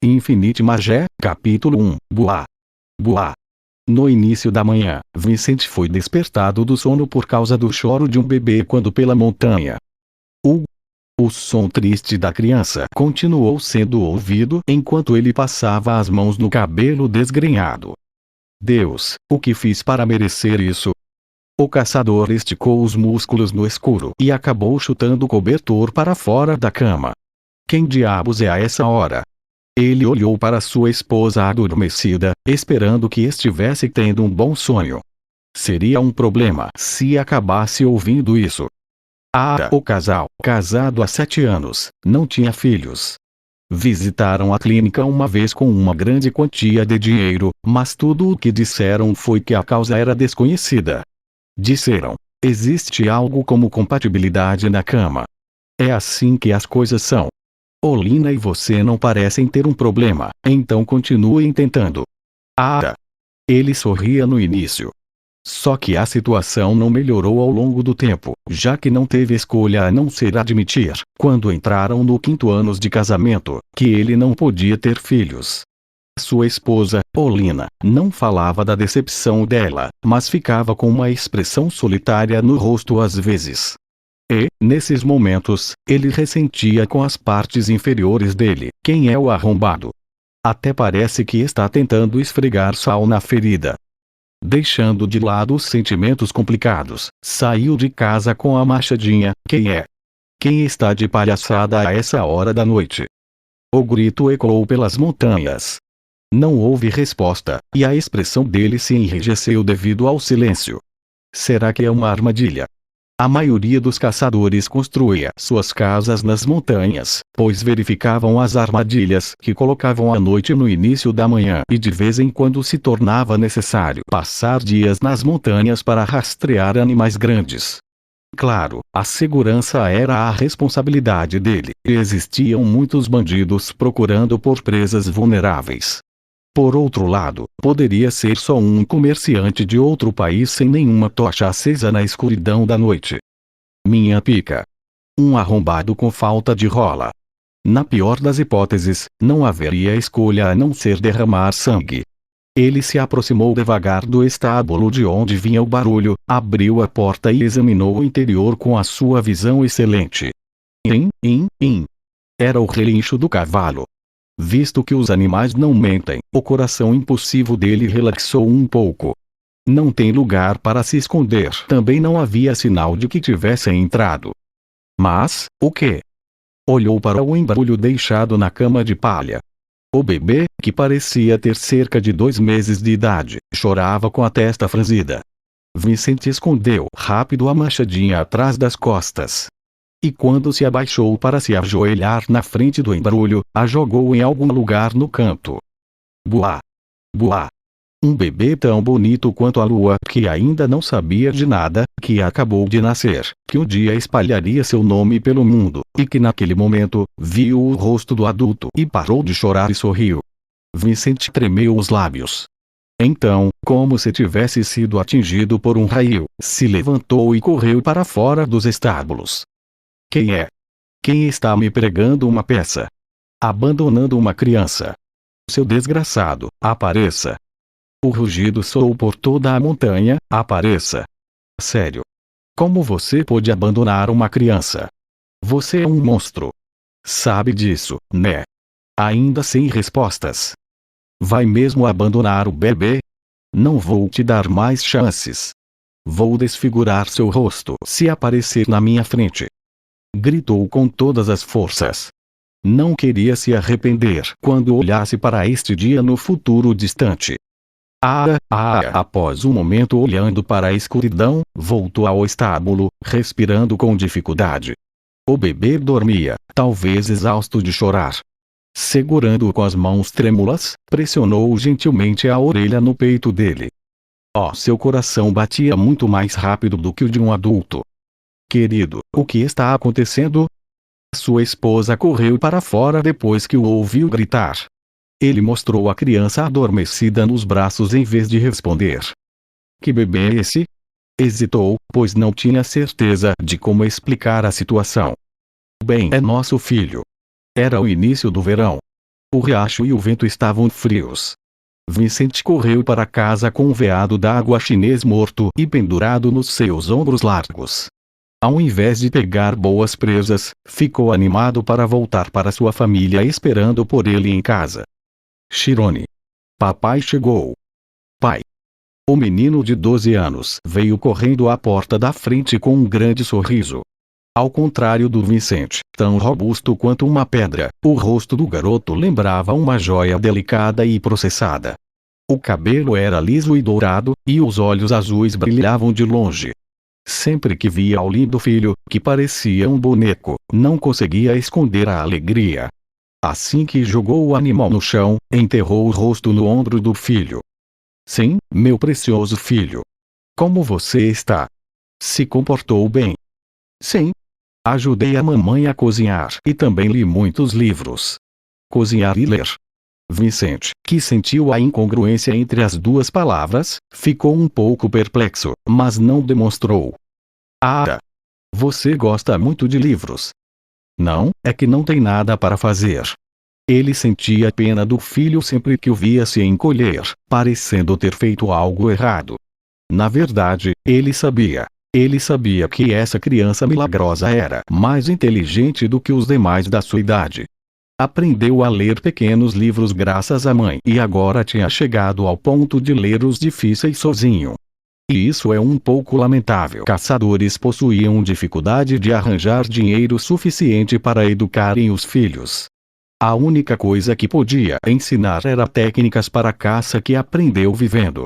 Infinite Magé, capítulo 1, Buá. Buá. No início da manhã, Vicente foi despertado do sono por causa do choro de um bebê quando pela montanha. O som triste da criança continuou sendo ouvido enquanto ele passava as mãos no cabelo desgrenhado. Deus, o que fiz para merecer isso? O caçador esticou os músculos no escuro e acabou chutando o cobertor para fora da cama. Quem diabos é a essa hora? Ele olhou para sua esposa adormecida, esperando que estivesse tendo um bom sonho. Seria um problema se acabasse ouvindo isso. O casal, casado há 7 anos, não tinha filhos. Visitaram a clínica uma vez com uma grande quantia de dinheiro, mas tudo o que disseram foi que a causa era desconhecida. Disseram: existe algo como compatibilidade na cama. É assim que as coisas são. Olina e você não parecem ter um problema, então continuem tentando. Ele sorria no início. Só que a situação não melhorou ao longo do tempo, já que não teve escolha a não ser admitir, quando entraram no 5º ano de casamento, que ele não podia ter filhos. Sua esposa, Olina, não falava da decepção dela, mas ficava com uma expressão solitária no rosto às vezes. E, nesses momentos, ele ressentia com as partes inferiores dele. Quem é o arrombado? Até parece que está tentando esfregar sal na ferida. Deixando de lado os sentimentos complicados, saiu de casa com a machadinha. Quem é? Quem está de palhaçada a essa hora da noite? O grito ecoou pelas montanhas. Não houve resposta, e a expressão dele se enrijeceu devido ao silêncio. Será que é uma armadilha? A maioria dos caçadores construía suas casas nas montanhas, pois verificavam as armadilhas que colocavam à noite no início da manhã e de vez em quando se tornava necessário passar dias nas montanhas para rastrear animais grandes. Claro, a segurança era a responsabilidade dele, e existiam muitos bandidos procurando por presas vulneráveis. Por outro lado, poderia ser só um comerciante de outro país sem nenhuma tocha acesa na escuridão da noite. Minha pica. Um arrombado com falta de rola. Na pior das hipóteses, não haveria escolha a não ser derramar sangue. Ele se aproximou devagar do estábulo de onde vinha o barulho, abriu a porta e examinou o interior com a sua visão excelente. Era o relincho do cavalo. Visto que os animais não mentem, o coração impulsivo dele relaxou um pouco. Não tem lugar para se esconder. Também não havia sinal de que tivessem entrado. Mas, o quê? Olhou para o embrulho deixado na cama de palha. O bebê, que parecia ter cerca de 2 meses de idade, chorava com a testa franzida. Vicente escondeu rápido a machadinha atrás das costas. E quando se abaixou para se ajoelhar na frente do embrulho, a jogou em algum lugar no canto. Buá. Buá. Um bebê tão bonito quanto a lua, que ainda não sabia de nada, que acabou de nascer, que um dia espalharia seu nome pelo mundo, e que naquele momento, viu o rosto do adulto e parou de chorar e sorriu. Vicente tremeu os lábios. Então, como se tivesse sido atingido por um raio, se levantou e correu para fora dos estábulos. Quem é? Quem está me pregando uma peça? Abandonando uma criança? Seu desgraçado, apareça! O rugido soou por toda a montanha. Apareça! Sério? Como você pôde abandonar uma criança? Você é um monstro. Sabe disso, né? Ainda sem respostas. Vai mesmo abandonar o bebê? Não vou te dar mais chances. Vou desfigurar seu rosto se aparecer na minha frente. Gritou com todas as forças. Não queria se arrepender quando olhasse para este dia no futuro distante. Após um momento olhando para a escuridão, voltou ao estábulo, respirando com dificuldade. O bebê dormia, talvez exausto de chorar. Segurando-o com as mãos trêmulas, pressionou gentilmente a orelha no peito dele. Seu coração batia muito mais rápido do que o de um adulto. Querido, o que está acontecendo? Sua esposa correu para fora depois que o ouviu gritar. Ele mostrou a criança adormecida nos braços em vez de responder. Que bebê é esse? Hesitou, pois não tinha certeza de como explicar a situação. Bem, é nosso filho. Era o início do verão. O riacho e o vento estavam frios. Vicente correu para casa com um veado d'água chinês morto e pendurado nos seus ombros largos. Ao invés de pegar boas presas, ficou animado para voltar para sua família esperando por ele em casa. Chirone. Papai chegou. Pai. O menino de 12 anos veio correndo à porta da frente com um grande sorriso. Ao contrário do Vicente, tão robusto quanto uma pedra, o rosto do garoto lembrava uma joia delicada e processada. O cabelo era liso e dourado, e os olhos azuis brilhavam de longe. Sempre que via o lindo filho, que parecia um boneco, não conseguia esconder a alegria. Assim que jogou o animal no chão, enterrou o rosto no ombro do filho. Sim, meu precioso filho. Como você está? Se comportou bem? Sim. Ajudei a mamãe a cozinhar e também li muitos livros. Cozinhar e ler. Vicente, que sentiu a incongruência entre as duas palavras, ficou um pouco perplexo, mas não demonstrou. Ah! Você gosta muito de livros. Não, é que não tem nada para fazer. Ele sentia pena do filho sempre que o via se encolher, parecendo ter feito algo errado. Na verdade, ele sabia que essa criança milagrosa era mais inteligente do que os demais da sua idade. Aprendeu a ler pequenos livros graças à mãe e agora tinha chegado ao ponto de ler os difíceis sozinho. E isso é um pouco lamentável. Caçadores possuíam dificuldade de arranjar dinheiro suficiente para educarem os filhos. A única coisa que podia ensinar era técnicas para caça que aprendeu vivendo.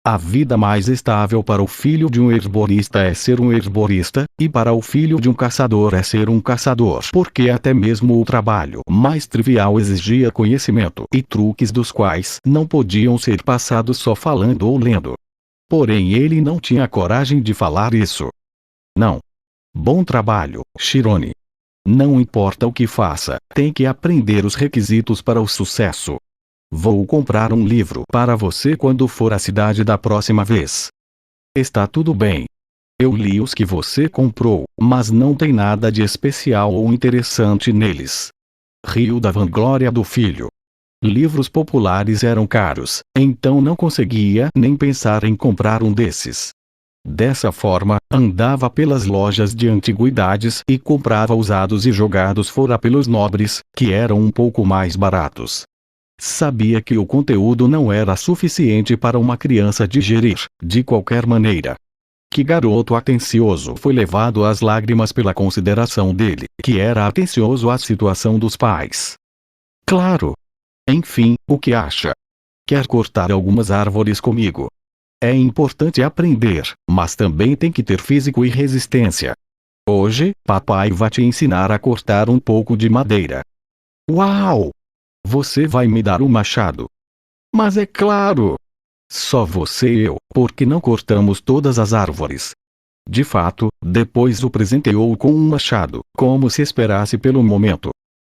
A vida mais estável para o filho de um herborista é ser um herborista, e para o filho de um caçador é ser um caçador. Porque até mesmo o trabalho mais trivial exigia conhecimento e truques dos quais não podiam ser passados só falando ou lendo. Porém ele não tinha coragem de falar isso. Não. Bom trabalho, Chirone. Não importa o que faça, tem que aprender os requisitos para o sucesso. Vou comprar um livro para você quando for à cidade da próxima vez. Está tudo bem. Eu li os que você comprou, mas não tem nada de especial ou interessante neles. Riu da vanglória do filho. Livros populares eram caros, então não conseguia nem pensar em comprar um desses. Dessa forma, andava pelas lojas de antiguidades e comprava usados e jogados fora pelos nobres, que eram um pouco mais baratos. Sabia que o conteúdo não era suficiente para uma criança digerir, de qualquer maneira. Que garoto atencioso foi levado às lágrimas pela consideração dele, que era atencioso à situação dos pais. Claro! Enfim, o que acha? Quer cortar algumas árvores comigo? É importante aprender, mas também tem que ter físico e resistência. Hoje, papai vai te ensinar a cortar um pouco de madeira. Uau! Você vai me dar um machado? Mas é claro! Só você e eu, porque não cortamos todas as árvores. De fato, depois o presenteou com um machado, como se esperasse pelo momento.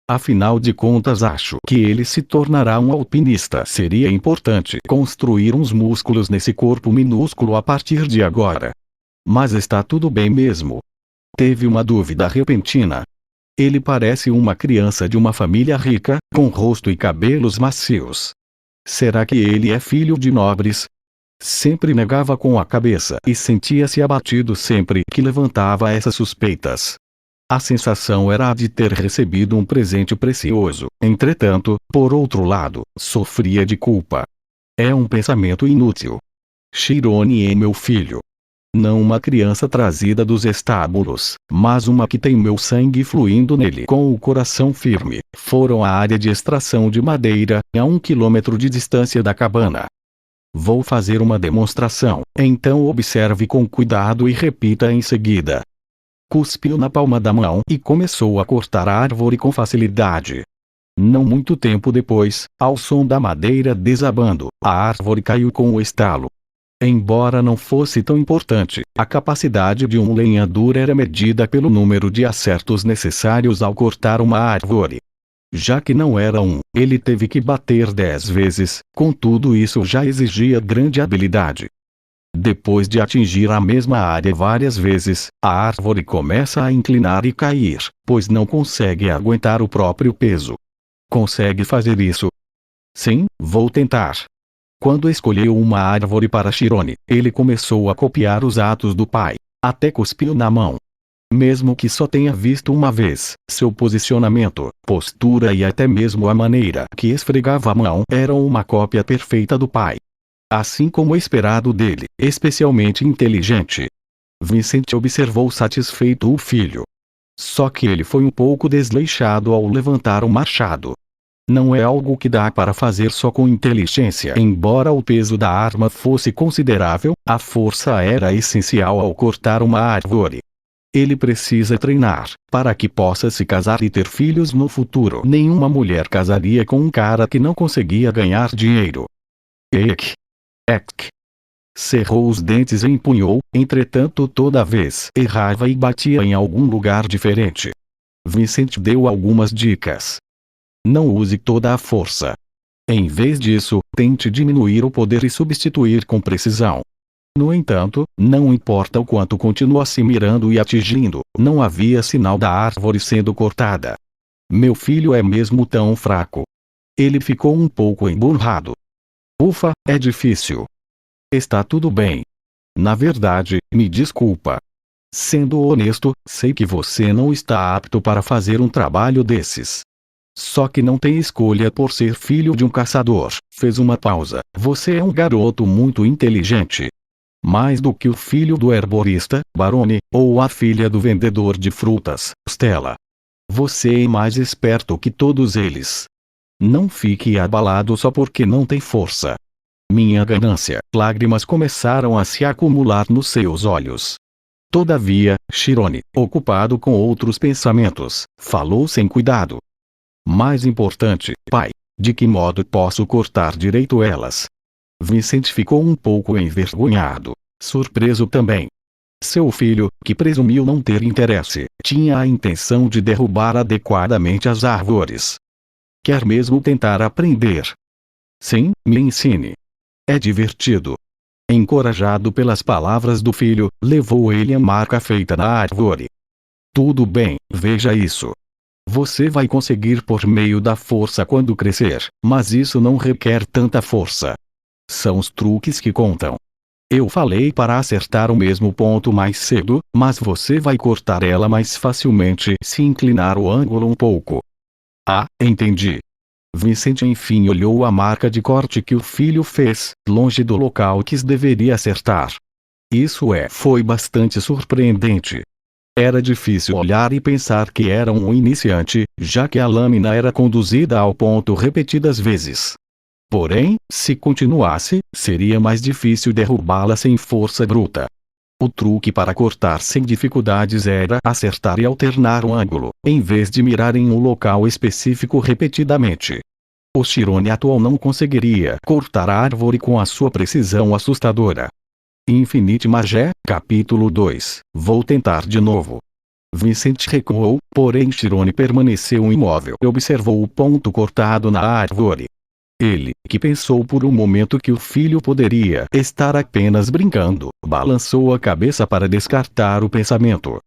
Afinal de contas acho que ele se tornará um alpinista. Seria importante construir uns músculos nesse corpo minúsculo a partir de agora. Mas está tudo bem mesmo. Teve uma dúvida repentina. Ele parece uma criança de uma família rica, com rosto e cabelos macios. Será que ele é filho de nobres? Sempre negava com a cabeça e sentia-se abatido sempre que levantava essas suspeitas. A sensação era a de ter recebido um presente precioso, entretanto, por outro lado, sofria de culpa. É um pensamento inútil. Chirone é meu filho. Não uma criança trazida dos estábulos, mas uma que tem meu sangue fluindo nele com o coração firme. Foram à área de extração de madeira, a 1 quilômetro de distância da cabana. Vou fazer uma demonstração, então observe com cuidado e repita em seguida. Cuspiu na palma da mão e começou a cortar a árvore com facilidade. Não muito tempo depois, ao som da madeira desabando, a árvore caiu com o estalo. Embora não fosse tão importante, a capacidade de um lenhador era medida pelo número de acertos necessários ao cortar uma árvore. Já que não era ele teve que bater 10 vezes, contudo isso já exigia grande habilidade. Depois de atingir a mesma área várias vezes, a árvore começa a inclinar e cair, pois não consegue aguentar o próprio peso. Consegue fazer isso? Sim, vou tentar. Quando escolheu uma árvore para Chirone, ele começou a copiar os atos do pai. Até cuspiu na mão. Mesmo que só tenha visto uma vez, seu posicionamento, postura e até mesmo a maneira que esfregava a mão eram uma cópia perfeita do pai. Assim como esperado dele, especialmente inteligente. Vincent observou satisfeito o filho. Só que ele foi um pouco desleixado ao levantar o machado. Não é algo que dá para fazer só com inteligência. Embora o peso da arma fosse considerável, a força era essencial ao cortar uma árvore. Ele precisa treinar, para que possa se casar e ter filhos no futuro. Nenhuma mulher casaria com um cara que não conseguia ganhar dinheiro. Ek. Cerrou os dentes e empunhou, entretanto toda vez errava e batia em algum lugar diferente. Vincent deu algumas dicas. Não use toda a força. Em vez disso, tente diminuir o poder e substituir com precisão. No entanto, não importa o quanto continuasse mirando e atingindo, não havia sinal da árvore sendo cortada. Meu filho é mesmo tão fraco. Ele ficou um pouco emburrado. Ufa, é difícil. Está tudo bem. Na verdade, me desculpa. Sendo honesto, sei que você não está apto para fazer um trabalho desses. Só que não tem escolha por ser filho de um caçador. Fez uma pausa. Você é um garoto muito inteligente. Mais do que o filho do herborista, Barone, ou a filha do vendedor de frutas, Stella. Você é mais esperto que todos eles. Não fique abalado só porque não tem força. Minha ganância. Lágrimas começaram a se acumular nos seus olhos. Todavia, Chirone, ocupado com outros pensamentos, falou sem cuidado. Mais importante, pai, de que modo posso cortar direito elas? Vincent ficou um pouco envergonhado, surpreso também. Seu filho, que presumiu não ter interesse, tinha a intenção de derrubar adequadamente as árvores. Quer mesmo tentar aprender? Sim, me ensine. É divertido. Encorajado pelas palavras do filho, levou ele a marca feita na árvore. Tudo bem, veja isso. Você vai conseguir por meio da força quando crescer, mas isso não requer tanta força. São os truques que contam. Eu falei para acertar o mesmo ponto mais cedo, mas você vai cortar ela mais facilmente se inclinar o ângulo um pouco. Ah, entendi. Vincent enfim olhou a marca de corte que o filho fez, longe do local que deveria acertar. Foi bastante surpreendente. Era difícil olhar e pensar que era um iniciante, já que a lâmina era conduzida ao ponto repetidas vezes. Porém, se continuasse, seria mais difícil derrubá-la sem força bruta. O truque para cortar sem dificuldades era acertar e alternar o ângulo, em vez de mirar em um local específico repetidamente. O Chirone atual não conseguiria cortar a árvore com a sua precisão assustadora. Infinite Magé, capítulo 2. Vou tentar de novo. Vincent recuou, porém Chirone permaneceu imóvel e observou o ponto cortado na árvore. Ele, que pensou por um momento que o filho poderia estar apenas brincando, balançou a cabeça para descartar o pensamento.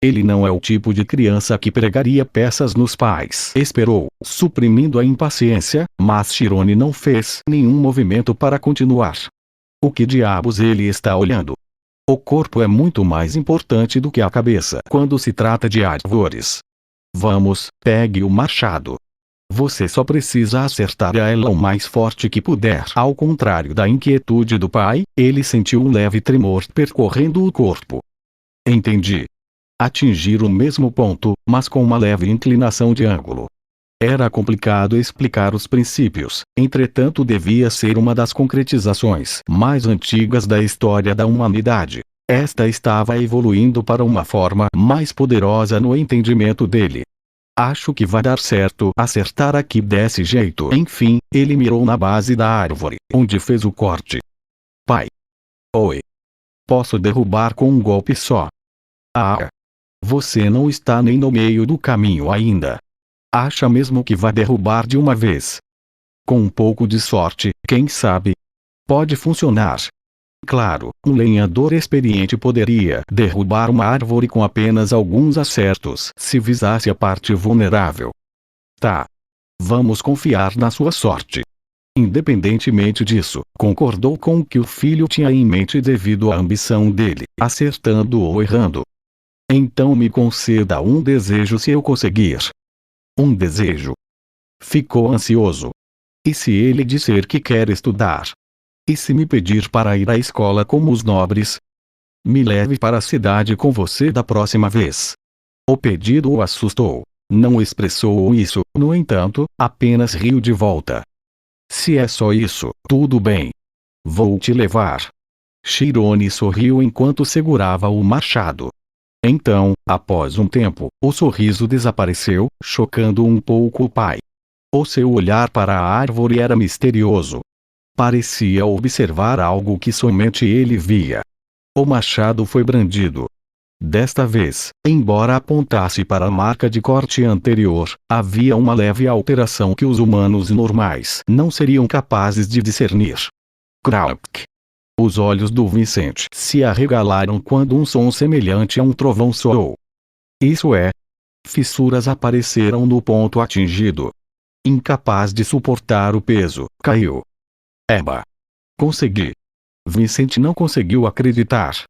Ele não é o tipo de criança que pregaria peças nos pais. Esperou, suprimindo a impaciência, mas Chirone não fez nenhum movimento para continuar. O que diabos ele está olhando? O corpo é muito mais importante do que a cabeça quando se trata de árvores. Vamos, pegue o machado. Você só precisa acertar ela o mais forte que puder. Ao contrário da inquietude do pai, ele sentiu um leve tremor percorrendo o corpo. Entendi. Atingir o mesmo ponto, mas com uma leve inclinação de ângulo. Era complicado explicar os princípios, entretanto devia ser uma das concretizações mais antigas da história da humanidade. Esta estava evoluindo para uma forma mais poderosa no entendimento dele. Acho que vai dar certo acertar aqui desse jeito. Enfim, ele mirou na base da árvore, onde fez o corte. Pai. Oi. Posso derrubar com um golpe só. Ah. Você não está nem no meio do caminho ainda. Acha mesmo que vai derrubar de uma vez? Com um pouco de sorte, quem sabe? Pode funcionar. Claro, um lenhador experiente poderia derrubar uma árvore com apenas alguns acertos se visasse a parte vulnerável. Tá. Vamos confiar na sua sorte. Independentemente disso, concordou com o que o filho tinha em mente devido à ambição dele, acertando ou errando. Então me conceda um desejo se eu conseguir. Um desejo. Ficou ansioso. E se ele disser que quer estudar? E se me pedir para ir à escola como os nobres? Me leve para a cidade com você da próxima vez. O pedido o assustou. Não expressou isso, no entanto, apenas riu de volta. Se é só isso, tudo bem. Vou te levar. Chirone sorriu enquanto segurava o machado. Então, após um tempo, o sorriso desapareceu, chocando um pouco o pai. O seu olhar para a árvore era misterioso. Parecia observar algo que somente ele via. O machado foi brandido. Desta vez, embora apontasse para a marca de corte anterior, havia uma leve alteração que os humanos normais não seriam capazes de discernir. Crack! Os olhos do Vicente se arregalaram quando um som semelhante a um trovão soou. Isso é. Fissuras apareceram no ponto atingido. Incapaz de suportar o peso, caiu. Eba! Consegui! Vicente não conseguiu acreditar.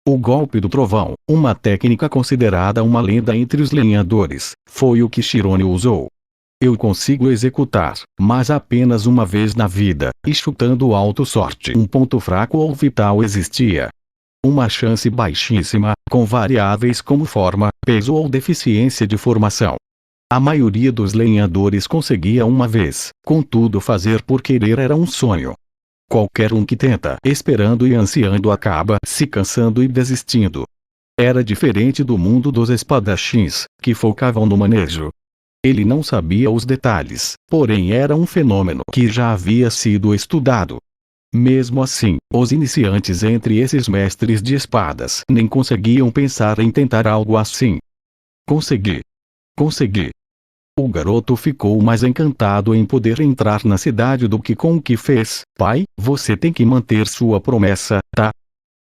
O golpe do trovão, uma técnica considerada uma lenda entre os lenhadores, foi o que Chirone usou. Eu consigo executar, mas apenas uma vez na vida, e chutando alto sorte. Um ponto fraco ou vital existia. Uma chance baixíssima, com variáveis como forma, peso ou deficiência de formação. A maioria dos lenhadores conseguia uma vez, contudo fazer por querer era um sonho. Qualquer um que tenta, esperando e ansiando acaba se cansando e desistindo. Era diferente do mundo dos espadachins, que focavam no manejo. Ele não sabia os detalhes, porém era um fenômeno que já havia sido estudado. Mesmo assim, os iniciantes entre esses mestres de espadas nem conseguiam pensar em tentar algo assim. Consegui. Consegui. O garoto ficou mais encantado em poder entrar na cidade do que com o que fez. Pai, você tem que manter sua promessa, tá?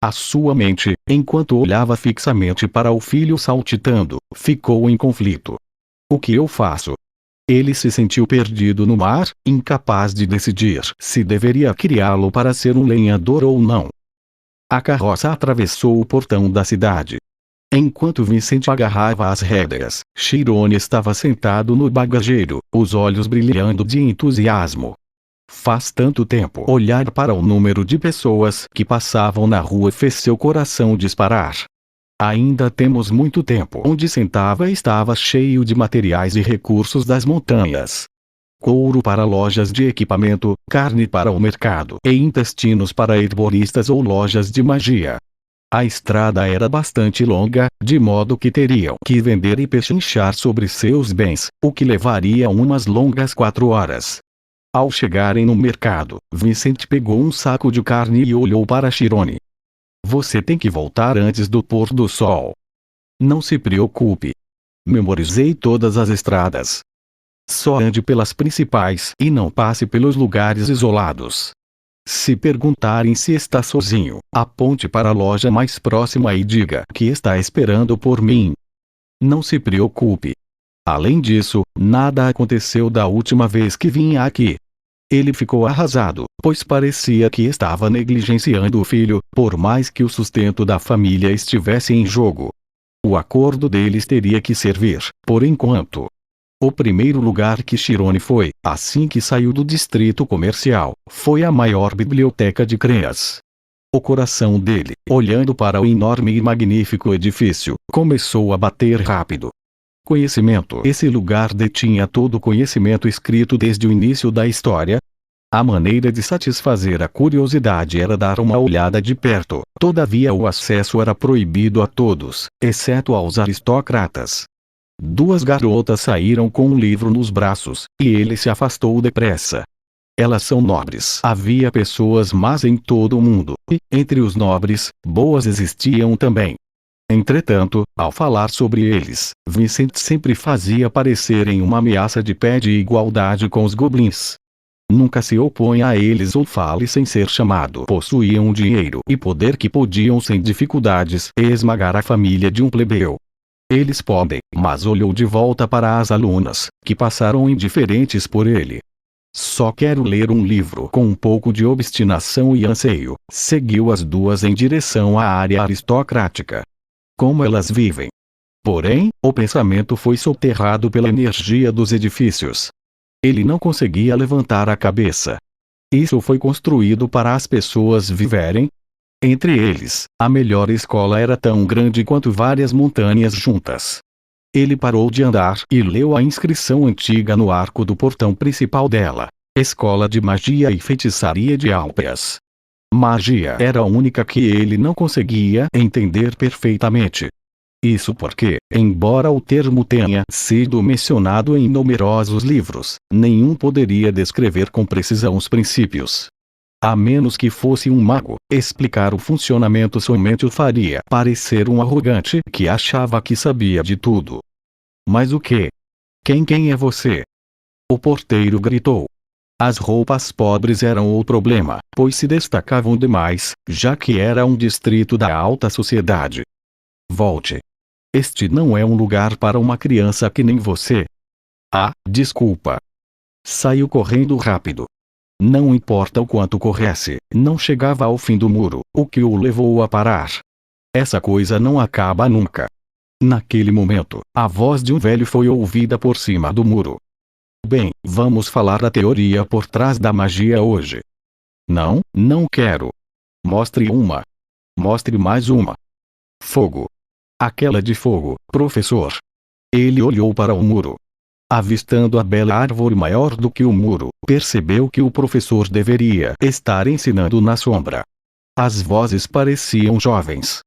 A sua mente, enquanto olhava fixamente para o filho saltitando, ficou em conflito. O que eu faço? Ele se sentiu perdido no mar, incapaz de decidir se deveria criá-lo para ser um lenhador ou não. A carroça atravessou o portão da cidade. Enquanto Vicente agarrava as rédeas, Chirone estava sentado no bagageiro, os olhos brilhando de entusiasmo. Faz tanto tempo. Olhar para o número de pessoas que passavam na rua fez seu coração disparar. Ainda temos muito tempo. Onde sentava estava cheio de materiais e recursos das montanhas. Couro para lojas de equipamento, carne para o mercado e intestinos para herboristas ou lojas de magia. A estrada era bastante longa, de modo que teriam que vender e pechinchar sobre seus bens, o que levaria umas longas 4 horas. Ao chegarem no mercado, Vicente pegou um saco de carne e olhou para Chirone. Você tem que voltar antes do pôr do sol. Não se preocupe. Memorizei todas as estradas. Só ande pelas principais e não passe pelos lugares isolados. Se perguntarem se está sozinho, aponte para a loja mais próxima e diga que está esperando por mim. Não se preocupe. Além disso, nada aconteceu da última vez que vim aqui. Ele ficou arrasado, pois parecia que estava negligenciando o filho, por mais que o sustento da família estivesse em jogo. O acordo deles teria que servir, por enquanto. O primeiro lugar que Chirone foi, assim que saiu do distrito comercial, foi a maior biblioteca de Creas. O coração dele, olhando para o enorme e magnífico edifício, começou a bater rápido. Conhecimento. Esse lugar detinha todo o conhecimento escrito desde o início da história. A maneira de satisfazer a curiosidade era dar uma olhada de perto, todavia o acesso era proibido a todos, exceto aos aristocratas. 2 garotas saíram com um livro nos braços, e ele se afastou depressa. Elas são nobres. Havia pessoas más em todo o mundo, e, entre os nobres, boas existiam também. Entretanto, ao falar sobre eles, Vicente sempre fazia parecerem uma ameaça de pé de igualdade com os goblins. Nunca se opunha a eles ou fale sem ser chamado. Possuíam dinheiro e poder que podiam sem dificuldades esmagar a família de um plebeu. Eles podem, mas olhou de volta para as alunas, que passaram indiferentes por ele. Só quero ler um livro. Com um pouco de obstinação e anseio, seguiu as duas em direção à área aristocrática. Como elas vivem. Porém, o pensamento foi soterrado pela energia dos edifícios. Ele não conseguia levantar a cabeça. Isso foi construído para as pessoas viverem? Entre eles, a melhor escola era tão grande quanto várias montanhas juntas. Ele parou de andar e leu a inscrição antiga no arco do portão principal dela. Escola de Magia e Feitiçaria de Alpeas. Magia era a única que ele não conseguia entender perfeitamente. Isso porque, embora o termo tenha sido mencionado em numerosos livros, nenhum poderia descrever com precisão os princípios. A menos que fosse um mago, explicar o funcionamento somente o faria parecer um arrogante que achava que sabia de tudo. Mas o quê? Quem é você? O porteiro gritou. As roupas pobres eram o problema, pois se destacavam demais, já que era um distrito da alta sociedade. Volte. Este não é um lugar para uma criança que nem você. Ah, desculpa. Saiu correndo rápido. Não importa o quanto corresse, não chegava ao fim do muro, o que o levou a parar. Essa coisa não acaba nunca. Naquele momento, a voz de um velho foi ouvida por cima do muro. Bem, vamos falar da teoria por trás da magia hoje. Não quero. Mostre uma. Mostre mais uma. Fogo. Aquela de fogo, professor. Ele olhou para o muro. Avistando a bela árvore maior do que o muro, percebeu que o professor deveria estar ensinando na sombra. As vozes pareciam jovens.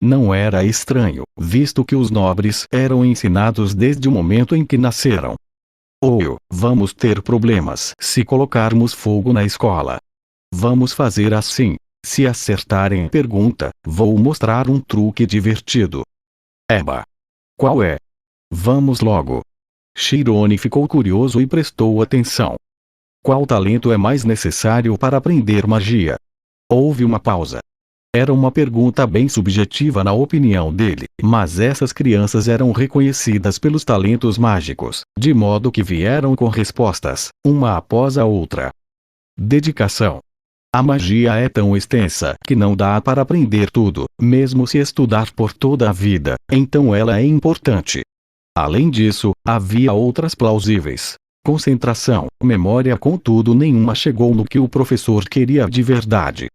Não era estranho, visto que os nobres eram ensinados desde o momento em que nasceram. Vamos ter problemas se colocarmos fogo na escola. Vamos fazer assim. Se acertarem a pergunta, vou mostrar um truque divertido. Eba! Qual é? Vamos logo. Chirone ficou curioso e prestou atenção. Qual talento é mais necessário para aprender magia? Houve uma pausa. Era uma pergunta bem subjetiva na opinião dele, mas essas crianças eram reconhecidas pelos talentos mágicos, de modo que vieram com respostas, uma após a outra. Dedicação. A magia é tão extensa que não dá para aprender tudo, mesmo se estudar por toda a vida, então ela é importante. Além disso, havia outras plausíveis. Concentração, memória, contudo nenhuma chegou no que o professor queria de verdade.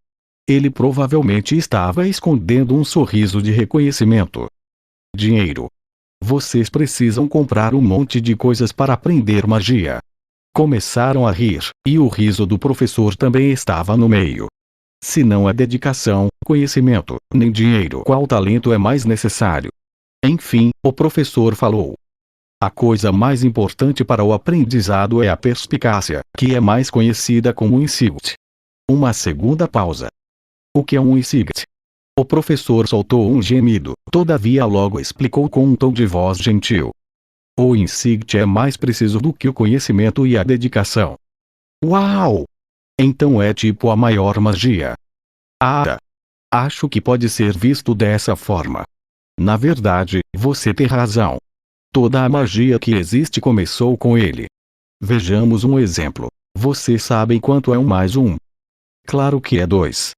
Ele provavelmente estava escondendo um sorriso de reconhecimento. Dinheiro. Vocês precisam comprar um monte de coisas para aprender magia. Começaram a rir, e o riso do professor também estava no meio. Se não é dedicação, conhecimento, nem dinheiro, qual talento é mais necessário? Enfim, o professor falou. A coisa mais importante para o aprendizado é a perspicácia, que é mais conhecida como insight. Uma segunda pausa. O que é um insight? O professor soltou um gemido, todavia logo explicou com um tom de voz gentil. O insight é mais preciso do que o conhecimento e a dedicação. Uau! Então é tipo a maior magia. Ah! Acho que pode ser visto dessa forma. Na verdade, você tem razão. Toda a magia que existe começou com ele. Vejamos um exemplo. Vocês sabem quanto é 1 mais 1? Claro que é 2.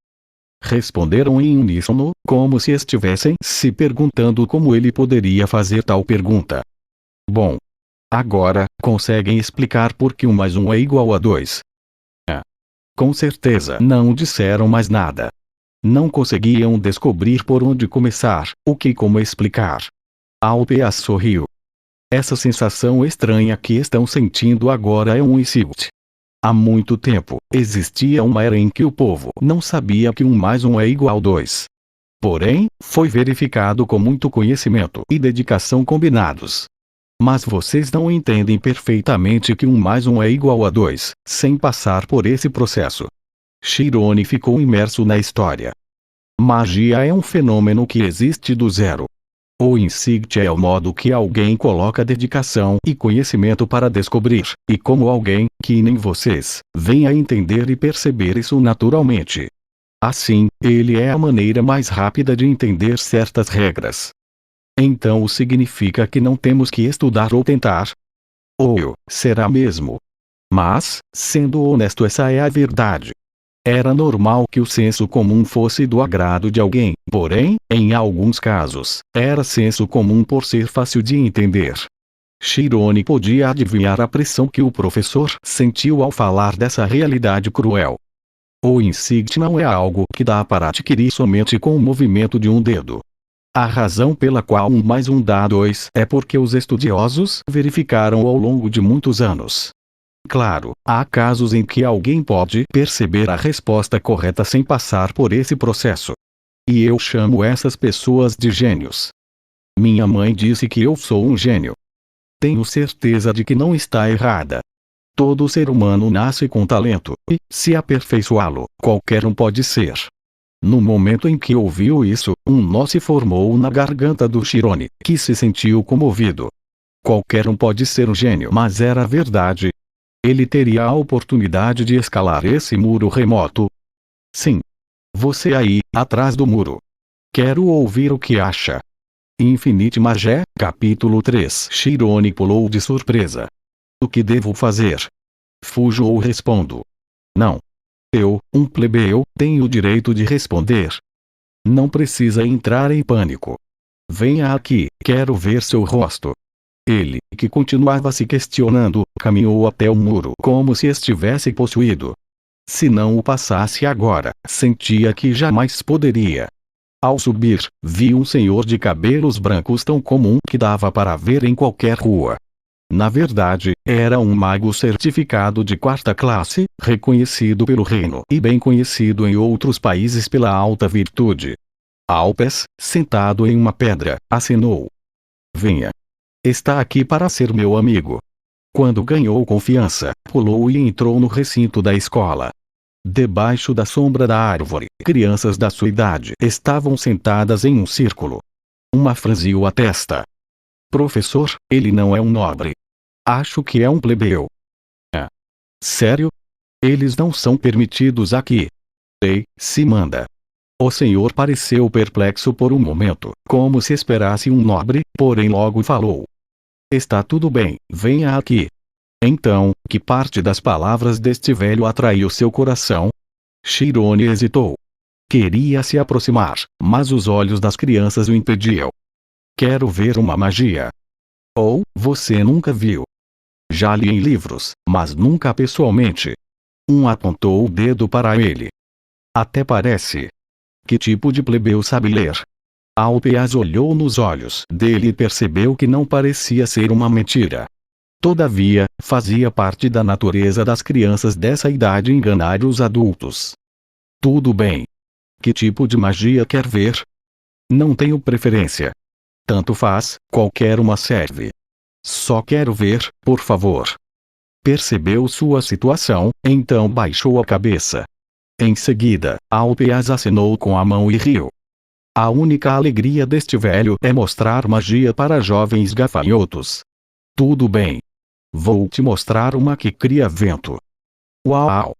Responderam em uníssono, como se estivessem se perguntando como ele poderia fazer tal pergunta. Bom. Agora, conseguem explicar por que 1 mais 1 é igual a 2? Com certeza não disseram mais nada. Não conseguiam descobrir por onde começar, o que e como explicar. Alpeas sorriu. Essa sensação estranha que estão sentindo agora é um insight. Há muito tempo, existia uma era em que o povo não sabia que 1 mais 1 é igual a 2. Porém, foi verificado com muito conhecimento e dedicação combinados. Mas vocês não entendem perfeitamente que 1 mais 1 é igual a 2, sem passar por esse processo. Chirone ficou imerso na história. Magia é um fenômeno que existe do zero. O insight é o modo que alguém coloca dedicação e conhecimento para descobrir, e como alguém, que nem vocês, vem a entender e perceber isso naturalmente. Assim, ele é a maneira mais rápida de entender certas regras. Então significa que não temos que estudar ou tentar? Ou será mesmo? Mas, sendo honesto, essa é a verdade. Era normal que o senso comum fosse do agrado de alguém, porém, em alguns casos, era senso comum por ser fácil de entender. Shirone podia adivinhar a pressão que o professor sentiu ao falar dessa realidade cruel. O insight não é algo que dá para adquirir somente com o movimento de um dedo. A razão pela qual 1 mais 1 dá 2 é porque os estudiosos verificaram ao longo de muitos anos. Claro, há casos em que alguém pode perceber a resposta correta sem passar por esse processo. E eu chamo essas pessoas de gênios. Minha mãe disse que eu sou um gênio. Tenho certeza de que não está errada. Todo ser humano nasce com talento, e, se aperfeiçoá-lo, qualquer um pode ser. No momento em que ouviu isso, um nó se formou na garganta do Shirone, que se sentiu comovido. Qualquer um pode ser um gênio, mas era verdade. Ele teria a oportunidade de escalar esse muro remoto? Sim. Você aí, atrás do muro. Quero ouvir o que acha. Infinite Magé, capítulo 3. Shirone pulou de surpresa. O que devo fazer? Fujo ou respondo? Não. Eu, um plebeu, tenho o direito de responder. Não precisa entrar em pânico. Venha aqui, quero ver seu rosto. Ele, que continuava se questionando, caminhou até o muro como se estivesse possuído. Se não o passasse agora, sentia que jamais poderia. Ao subir, viu um senhor de cabelos brancos tão comum que dava para ver em qualquer rua. Na verdade, era um mago certificado de 4ª classe, reconhecido pelo reino e bem conhecido em outros países pela alta virtude. Alpes, sentado em uma pedra, acenou. Venha. Está aqui para ser meu amigo. Quando ganhou confiança, pulou e entrou no recinto da escola. Debaixo da sombra da árvore, crianças da sua idade estavam sentadas em um círculo. Uma franziu a testa. Professor, ele não é um nobre. Acho que é um plebeu. É. Sério? Eles não são permitidos aqui. Ei, se manda. O senhor pareceu perplexo por um momento, como se esperasse um nobre, porém logo falou. Está tudo bem, venha aqui. Então, que parte das palavras deste velho atraiu seu coração? Shirone hesitou. Queria se aproximar, mas os olhos das crianças o impediam. Quero ver uma magia. Ou, você nunca viu. Já li em livros, mas nunca pessoalmente. Um apontou o dedo para ele. Até parece. Que tipo de plebeu sabe ler? Alpeas olhou nos olhos dele e percebeu que não parecia ser uma mentira. Todavia, fazia parte da natureza das crianças dessa idade enganar os adultos. Tudo bem. Que tipo de magia quer ver? Não tenho preferência. Tanto faz, qualquer uma serve. Só quero ver, por favor. Percebeu sua situação, então baixou a cabeça. Em seguida, Alpeas acenou com a mão e riu. A única alegria deste velho é mostrar magia para jovens gafanhotos. Tudo bem. Vou te mostrar uma que cria vento. Uau!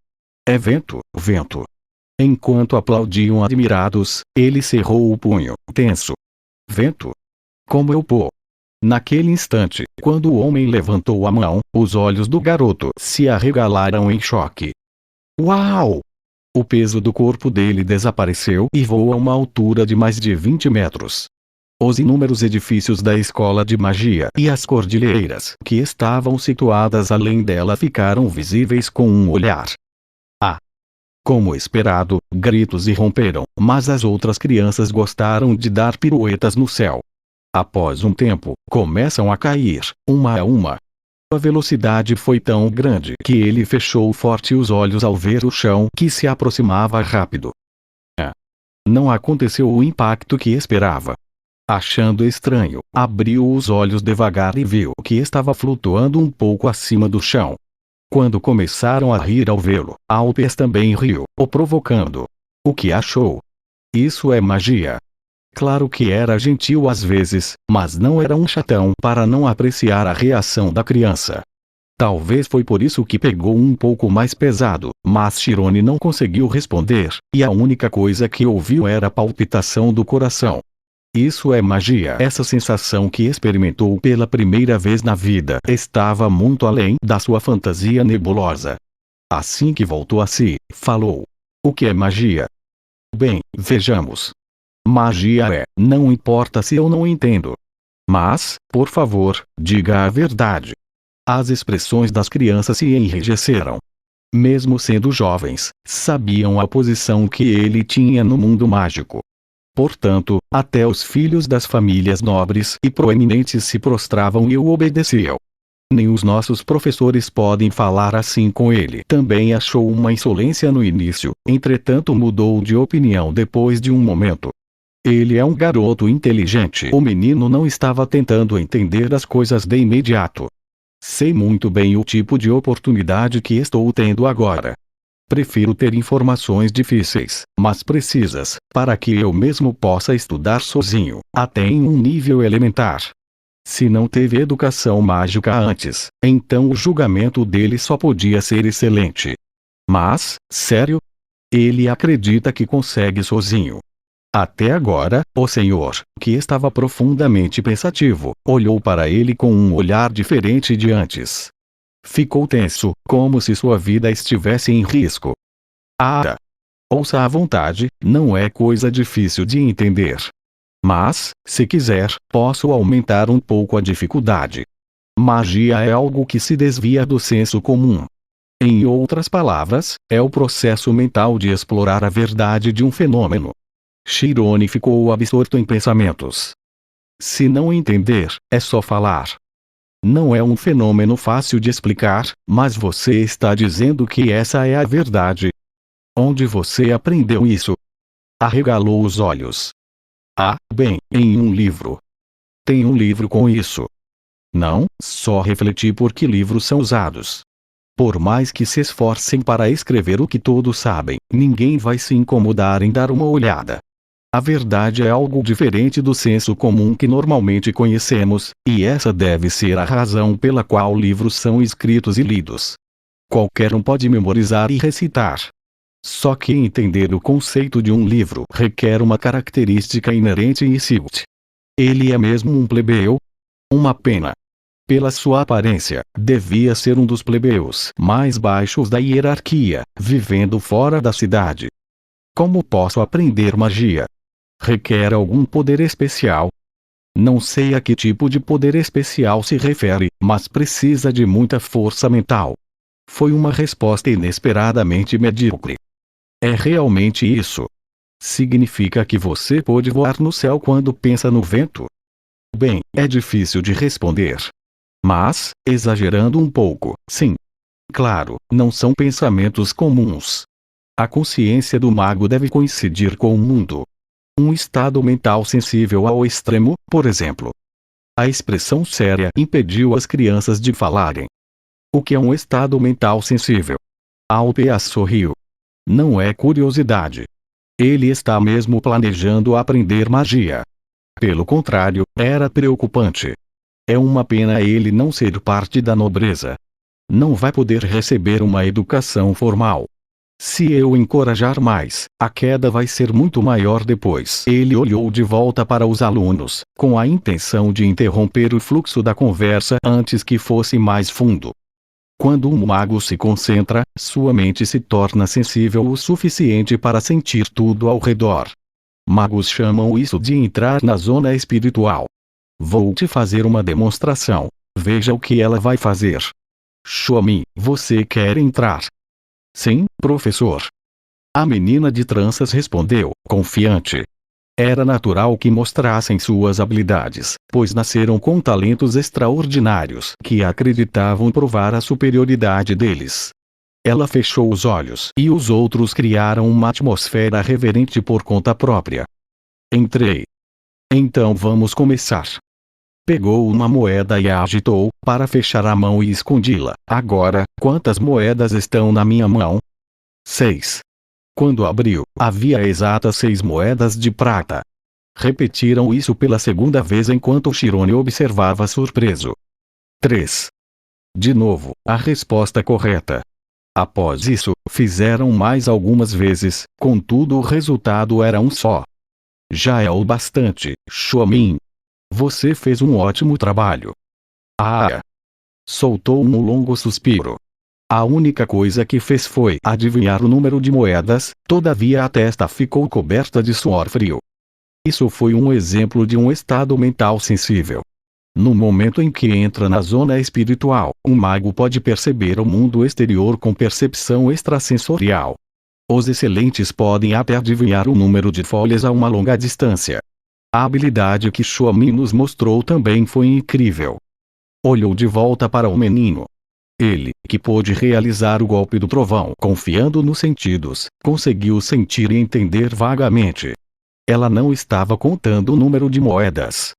É vento, vento. Enquanto aplaudiam admirados, ele cerrou o punho, tenso. Vento? Como eu pô? Naquele instante, quando o homem levantou a mão, os olhos do garoto se arregalaram em choque. Uau! O peso do corpo dele desapareceu e voou a uma altura de mais de 20 metros. Os inúmeros edifícios da escola de magia e as cordilheiras que estavam situadas além dela ficaram visíveis com um olhar. Ah! Como esperado, gritos irromperam, mas as outras crianças gostaram de dar piruetas no céu. Após um tempo, começam a cair, uma a uma. A velocidade foi tão grande que ele fechou forte os olhos ao ver o chão que se aproximava rápido. Não aconteceu o impacto que esperava. Achando estranho, abriu os olhos devagar e viu que estava flutuando um pouco acima do chão. Quando começaram a rir ao vê-lo, Alpes também riu, o provocando. O que achou? Isso é magia. Claro que era gentil às vezes, mas não era um chatão para não apreciar a reação da criança. Talvez foi por isso que pegou um pouco mais pesado, mas Shirone não conseguiu responder, e a única coisa que ouviu era a palpitação do coração. Isso é magia. Essa sensação que experimentou pela primeira vez na vida estava muito além da sua fantasia nebulosa. Assim que voltou a si, falou: o que é magia? Bem, vejamos. Magia é, não importa se eu não entendo. Mas, por favor, diga a verdade. As expressões das crianças se enrijeceram. Mesmo sendo jovens, sabiam a posição que ele tinha no mundo mágico. Portanto, até os filhos das famílias nobres e proeminentes se prostravam e o obedeciam. Nem os nossos professores podem falar assim com ele. Também achou uma insolência no início, entretanto mudou de opinião depois de um momento. Ele é um garoto inteligente. O menino não estava tentando entender as coisas de imediato. Sei muito bem o tipo de oportunidade que estou tendo agora. Prefiro ter informações difíceis, mas precisas, para que eu mesmo possa estudar sozinho, até em um nível elementar. Se não teve educação mágica antes, então o julgamento dele só podia ser excelente. Mas, sério? Ele acredita que consegue sozinho. Até agora, o senhor, que estava profundamente pensativo, olhou para ele com um olhar diferente de antes. Ficou tenso, como se sua vida estivesse em risco. Ah! Ouça à vontade, não é coisa difícil de entender. Mas, se quiser, posso aumentar um pouco a dificuldade. Magia é algo que se desvia do senso comum. Em outras palavras, é o processo mental de explorar a verdade de um fenômeno. Chirone ficou absorto em pensamentos. Se não entender, é só falar. Não é um fenômeno fácil de explicar, mas você está dizendo que essa é a verdade. Onde você aprendeu isso? Arregalou os olhos. Ah, bem, em um livro. Tem um livro com isso. Não, só refleti por que livros são usados. Por mais que se esforcem para escrever o que todos sabem, ninguém vai se incomodar em dar uma olhada. A verdade é algo diferente do senso comum que normalmente conhecemos, e essa deve ser a razão pela qual livros são escritos e lidos. Qualquer um pode memorizar e recitar. Só que entender o conceito de um livro requer uma característica inerente em Silt. Ele é mesmo um plebeu? Uma pena. Pela sua aparência, devia ser um dos plebeus mais baixos da hierarquia, vivendo fora da cidade. Como posso aprender magia? Requer algum poder especial? Não sei a que tipo de poder especial se refere, mas precisa de muita força mental. Foi uma resposta inesperadamente medíocre. É realmente isso? Significa que você pode voar no céu quando pensa no vento? Bem, é difícil de responder. Mas, exagerando um pouco, sim. Claro, não são pensamentos comuns. A consciência do mago deve coincidir com o mundo. Um estado mental sensível ao extremo, por exemplo. A expressão séria impediu as crianças de falarem. O que é um estado mental sensível? Alpea sorriu. Não é curiosidade. Ele está mesmo planejando aprender magia. Pelo contrário, era preocupante. É uma pena ele não ser parte da nobreza. Não vai poder receber uma educação formal. Se eu encorajar mais, a queda vai ser muito maior depois. Ele olhou de volta para os alunos, com a intenção de interromper o fluxo da conversa antes que fosse mais fundo. Quando um mago se concentra, sua mente se torna sensível o suficiente para sentir tudo ao redor. Magos chamam isso de entrar na zona espiritual. Vou te fazer uma demonstração. Veja o que ela vai fazer. Shomi, você quer entrar? Sim, professor. A menina de tranças respondeu, confiante. Era natural que mostrassem suas habilidades, pois nasceram com talentos extraordinários que acreditavam provar a superioridade deles. Ela fechou os olhos e os outros criaram uma atmosfera reverente por conta própria. Entrei. Então vamos começar. Pegou uma moeda e a agitou, para fechar a mão e escondi-la. Agora, quantas moedas estão na minha mão? 6. Quando abriu, havia exatas 6 moedas de prata. Repetiram isso pela segunda vez enquanto Chirone observava surpreso. 3. De novo, a resposta correta. Após isso, fizeram mais algumas vezes, contudo o resultado era um só. Já é o bastante, Chuamin. Você fez um ótimo trabalho. Ah! Soltou um longo suspiro. A única coisa que fez foi adivinhar o número de moedas, todavia a testa ficou coberta de suor frio. Isso foi um exemplo de um estado mental sensível. No momento em que entra na zona espiritual, um mago pode perceber o mundo exterior com percepção extrasensorial. Os excelentes podem até adivinhar o número de folhas a uma longa distância. A habilidade que Chuamin nos mostrou também foi incrível. Olhou de volta para o menino. Ele, que pôde realizar o golpe do trovão confiando nos sentidos, conseguiu sentir e entender vagamente. Ela não estava contando o número de moedas.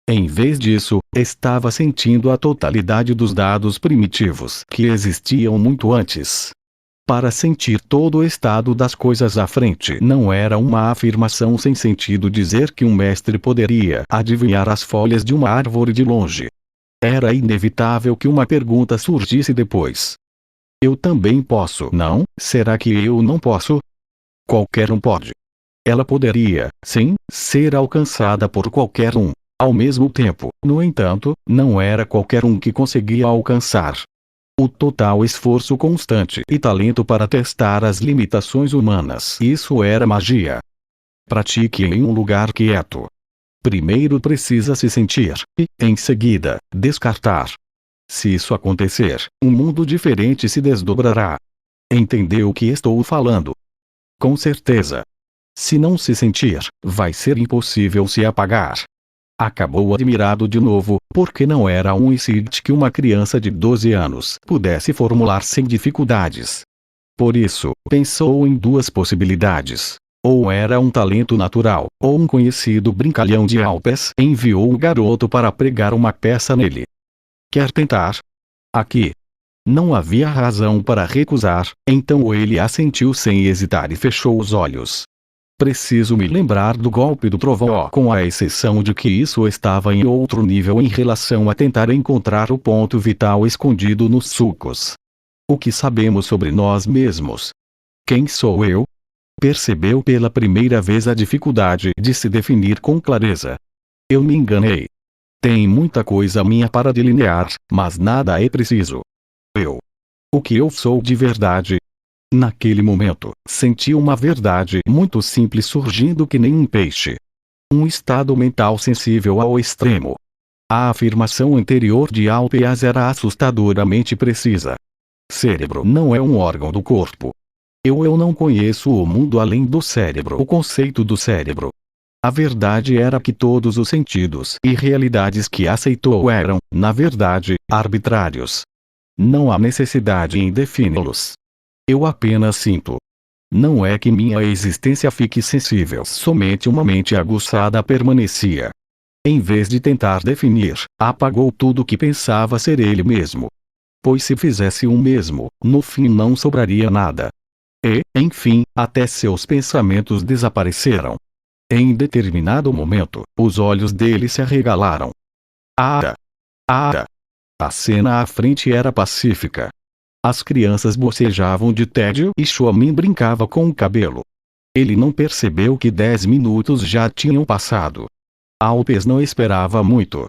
Em vez disso, estava sentindo a totalidade dos dados primitivos que existiam muito antes. Para sentir todo o estado das coisas à frente não era uma afirmação sem sentido dizer que um mestre poderia adivinhar as folhas de uma árvore de longe. Era inevitável que uma pergunta surgisse depois. Eu também posso, não? Será que eu não posso? Qualquer um pode. Ela poderia, sim, ser alcançada por qualquer um. Ao mesmo tempo, no entanto, não era qualquer um que conseguia alcançar. O total esforço constante e talento para testar as limitações humanas. Isso era magia. Pratique em um lugar quieto. Primeiro precisa se sentir, e, em seguida, descartar. Se isso acontecer, um mundo diferente se desdobrará. Entendeu o que estou falando? Com certeza. Se não se sentir, vai ser impossível se apagar. Acabou admirado de novo, porque não era um insight que uma criança de 12 anos pudesse formular sem dificuldades. Por isso, pensou em duas possibilidades. Ou era um talento natural, ou um conhecido brincalhão de Alpes enviou o garoto para pregar uma peça nele. Quer tentar? Aqui. Não havia razão para recusar, então ele assentiu sem hesitar e fechou os olhos. Preciso me lembrar do golpe do trovão, com a exceção de que isso estava em outro nível em relação a tentar encontrar o ponto vital escondido nos sulcos. O que sabemos sobre nós mesmos? Quem sou eu? Percebeu pela primeira vez a dificuldade de se definir com clareza. Eu me enganei. Tem muita coisa minha para delinear, mas nada é preciso. Eu. O que eu sou de verdade? Naquele momento, senti uma verdade muito simples surgindo que nem um peixe. Um estado mental sensível ao extremo. A afirmação anterior de Alpeas era assustadoramente precisa. Cérebro não é um órgão do corpo. Eu não conheço o mundo além do cérebro. O conceito do cérebro. A verdade era que todos os sentidos e realidades que aceitou eram, na verdade, arbitrários. Não há necessidade em defini-los. Eu apenas sinto. Não é que minha existência fique sensível. Somente uma mente aguçada permanecia. Em vez de tentar definir, apagou tudo que pensava ser ele mesmo. Pois se fizesse o mesmo, no fim não sobraria nada. E, enfim, até seus pensamentos desapareceram. Em determinado momento, os olhos dele se arregalaram. Ah! Ah! A cena à frente era pacífica. As crianças bocejavam de tédio e Chuamin brincava com o cabelo. Ele não percebeu que 10 minutos já tinham passado. Alpes não esperava muito.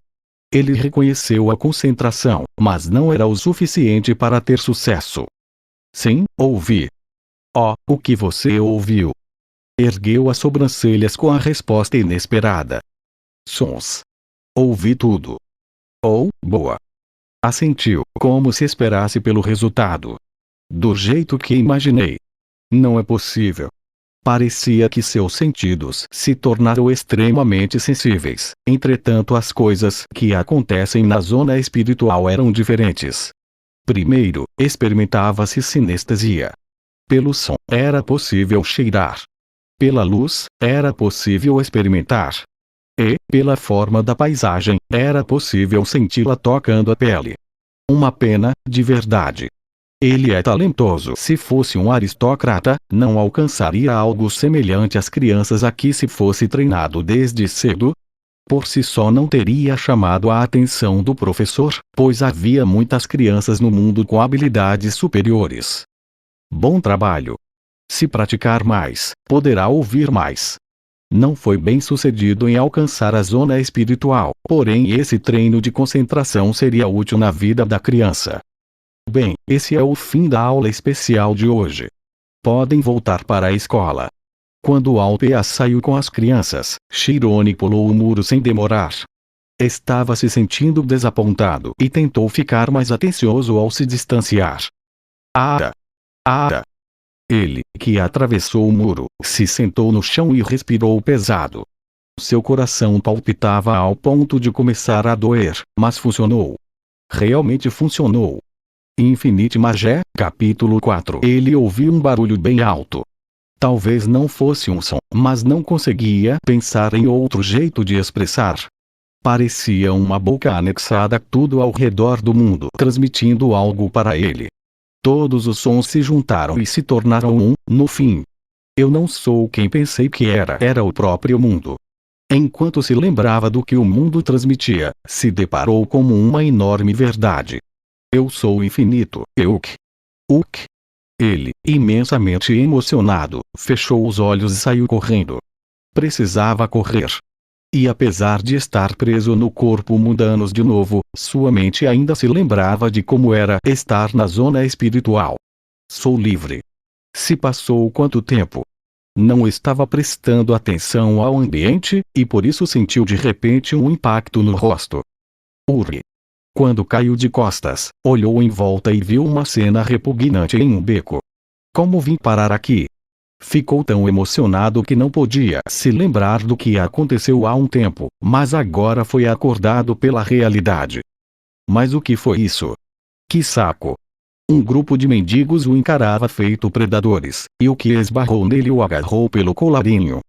Ele reconheceu a concentração, mas não era o suficiente para ter sucesso. Sim, ouvi. Oh, o que você ouviu? Ergueu as sobrancelhas com a resposta inesperada. Sons. Ouvi tudo. Oh, boa. Assentiu, como se esperasse pelo resultado. Do jeito que imaginei. Não é possível. Parecia que seus sentidos se tornaram extremamente sensíveis, entretanto as coisas que acontecem na zona espiritual eram diferentes. Primeiro, experimentava-se sinestesia. Pelo som, era possível cheirar. Pela luz, era possível experimentar. E, pela forma da paisagem, era possível senti-la tocando a pele. Uma pena, de verdade. Ele é talentoso. Se fosse um aristocrata, não alcançaria algo semelhante às crianças aqui se fosse treinado desde cedo. Por si só não teria chamado a atenção do professor, pois havia muitas crianças no mundo com habilidades superiores. Bom trabalho. Se praticar mais, poderá ouvir mais. Não foi bem sucedido em alcançar a zona espiritual, porém esse treino de concentração seria útil na vida da criança. Bem, esse é o fim da aula especial de hoje. Podem voltar para a escola. Quando Alpea saiu com as crianças, Chirone pulou o muro sem demorar. Estava se sentindo desapontado e tentou ficar mais atencioso ao se distanciar. Ara! Ara! Ele, que atravessou o muro, se sentou no chão e respirou pesado. Seu coração palpitava ao ponto de começar a doer, mas funcionou. Realmente funcionou. Infinite Magé, capítulo 4. Ele ouviu um barulho bem alto. Talvez não fosse um som, mas não conseguia pensar em outro jeito de expressar. Parecia uma boca anexada a tudo ao redor do mundo, transmitindo algo para ele. Todos os sons se juntaram e se tornaram um, no fim. Eu não sou quem pensei que era o próprio mundo. Enquanto se lembrava do que o mundo transmitia, se deparou com uma enorme verdade. Eu sou infinito, Euk. Uk. Ele, imensamente emocionado, fechou os olhos e saiu correndo. Precisava correr. E apesar de estar preso no corpo mundanos de novo, sua mente ainda se lembrava de como era estar na zona espiritual. Sou livre. Se passou quanto tempo? Não estava prestando atenção ao ambiente, e por isso sentiu de repente um impacto no rosto. Uri. Quando caiu de costas, olhou em volta e viu uma cena repugnante em um beco. Como vim parar aqui? Ficou tão emocionado que não podia se lembrar do que aconteceu há um tempo, mas agora foi acordado pela realidade. Mas o que foi isso? Que saco! Um grupo de mendigos o encarava feito predadores, e o que esbarrou nele o agarrou pelo colarinho.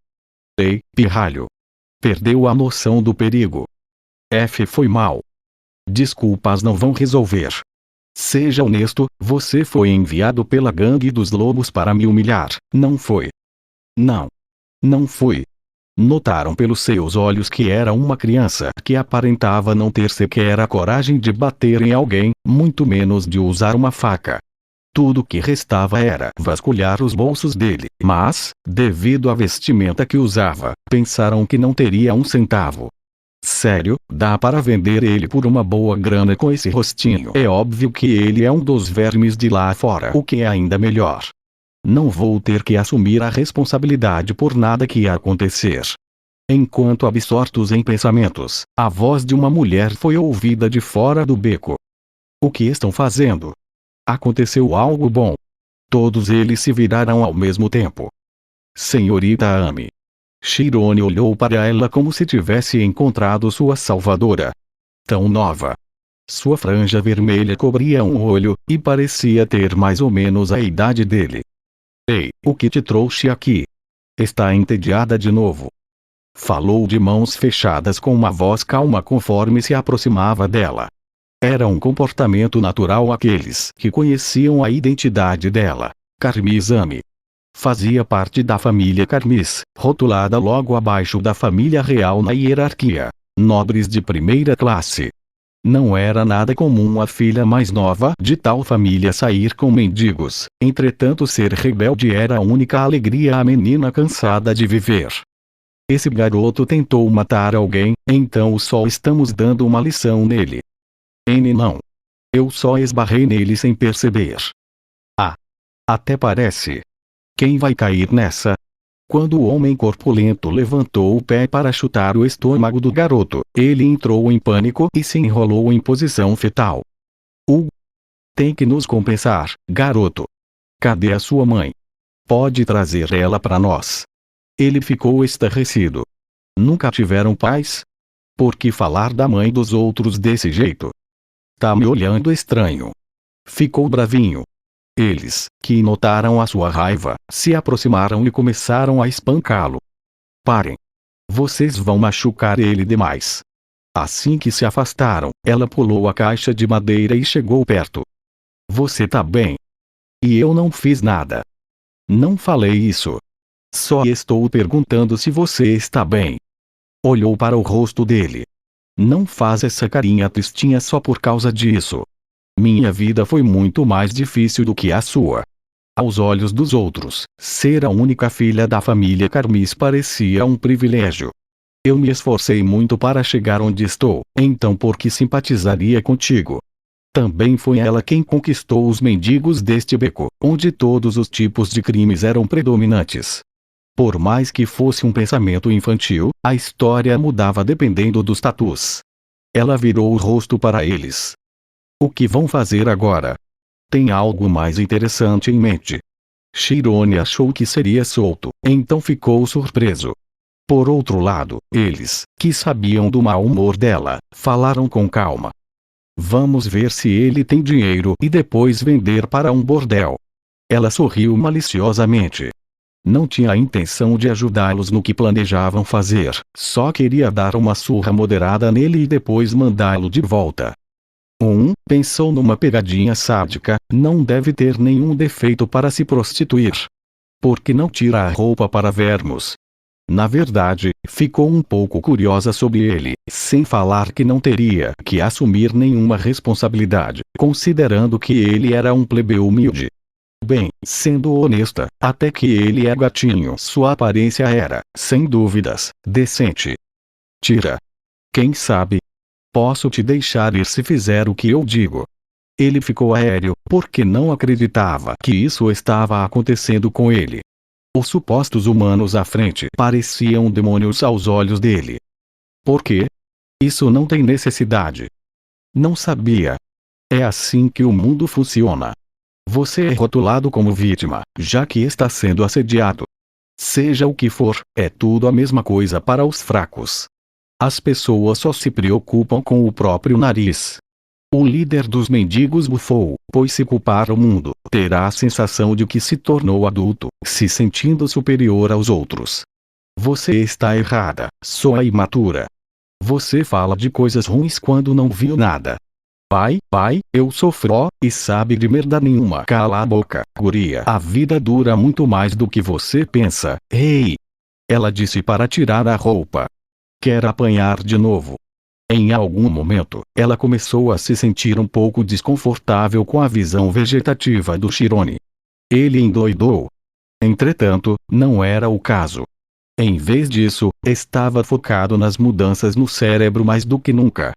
Ei, pirralho! Perdeu a noção do perigo. Foi mal. Desculpas não vão resolver. Seja honesto, você foi enviado pela gangue dos lobos para me humilhar, não foi? Não. Não fui. Notaram pelos seus olhos que era uma criança que aparentava não ter sequer a coragem de bater em alguém, muito menos de usar uma faca. Tudo que restava era vasculhar os bolsos dele, mas, devido à vestimenta que usava, pensaram que não teria um centavo. Sério, dá para vender ele por uma boa grana com esse rostinho. É óbvio que ele é um dos vermes de lá fora, o que é ainda melhor. Não vou ter que assumir a responsabilidade por nada que acontecer. Enquanto absortos em pensamentos, a voz de uma mulher foi ouvida de fora do beco. O que estão fazendo? Aconteceu algo bom. Todos eles se viraram ao mesmo tempo. Senhorita Amy. Chirone olhou para ela como se tivesse encontrado sua salvadora. Tão nova. Sua franja vermelha cobria um olho, e parecia ter mais ou menos a idade dele. Ei, o que te trouxe aqui? Está entediada de novo? Falou de mãos fechadas com uma voz calma conforme se aproximava dela. Era um comportamento natural àqueles que conheciam a identidade dela. Carmis Amy. Fazia parte da família Carmis, rotulada logo abaixo da família real na hierarquia. Nobres de primeira classe. Não era nada comum a filha mais nova de tal família sair com mendigos, entretanto ser rebelde era a única alegria à menina cansada de viver. Esse garoto tentou matar alguém, então só estamos dando uma lição nele. Não. Eu só esbarrei nele sem perceber. Ah. Até parece. Quem vai cair nessa? Quando o homem corpulento levantou o pé para chutar o estômago do garoto, ele entrou em pânico e se enrolou em posição fetal. Tem que nos compensar, garoto. Cadê a sua mãe? Pode trazer ela para nós. Ele ficou estarrecido. Nunca tiveram pais? Por que falar da mãe dos outros desse jeito? Tá me olhando estranho. Ficou bravinho. Eles, que notaram a sua raiva, se aproximaram e começaram a espancá-lo. Parem. Vocês vão machucar ele demais. Assim que se afastaram, ela pulou a caixa de madeira e chegou perto. Você tá bem? E eu não fiz nada. Não falei isso. Só estou perguntando se você está bem. Olhou para o rosto dele. Não faz essa carinha tristinha só por causa disso. Minha vida foi muito mais difícil do que a sua. Aos olhos dos outros, ser a única filha da família Carmis parecia um privilégio. Eu me esforcei muito para chegar onde estou, então por que simpatizaria contigo? Também foi ela quem conquistou os mendigos deste beco, onde todos os tipos de crimes eram predominantes. Por mais que fosse um pensamento infantil, a história mudava dependendo dos tatus. Ela virou o rosto para eles. O que vão fazer agora? Tem algo mais interessante em mente. Chirone achou que seria solto, então ficou surpreso. Por outro lado, eles, que sabiam do mau humor dela, falaram com calma. Vamos ver se ele tem dinheiro e depois vender para um bordel. Ela sorriu maliciosamente. Não tinha a intenção de ajudá-los no que planejavam fazer, só queria dar uma surra moderada nele e depois mandá-lo de volta. Pensou numa pegadinha sádica, não deve ter nenhum defeito para se prostituir. Por que não tira a roupa para vermos? Na verdade, ficou um pouco curiosa sobre ele, sem falar que não teria que assumir nenhuma responsabilidade, considerando que ele era um plebeu humilde. Bem, sendo honesta, até que ele é gatinho, sua aparência era, sem dúvidas, decente. Tira. Quem sabe? Posso te deixar ir se fizer o que eu digo. Ele ficou aéreo, porque não acreditava que isso estava acontecendo com ele. Os supostos humanos à frente pareciam demônios aos olhos dele. Por quê? Isso não tem necessidade. Não sabia. É assim que o mundo funciona. Você é rotulado como vítima, já que está sendo assediado. Seja o que for, é tudo a mesma coisa para os fracos. As pessoas só se preocupam com o próprio nariz. O líder dos mendigos bufou, pois se culpar o mundo, terá a sensação de que se tornou adulto, se sentindo superior aos outros. Você está errada, soa imatura. Você fala de coisas ruins quando não viu nada. Pai, eu sou fró, e sabe de merda nenhuma. Cala a boca, guria. A vida dura muito mais do que você pensa. Ei! Ela disse para tirar a roupa. Quer apanhar de novo? Em algum momento, ela começou a se sentir um pouco desconfortável com a visão vegetativa do Chirone. Ele endoidou. Entretanto, não era o caso. Em vez disso, estava focado nas mudanças no cérebro mais do que nunca.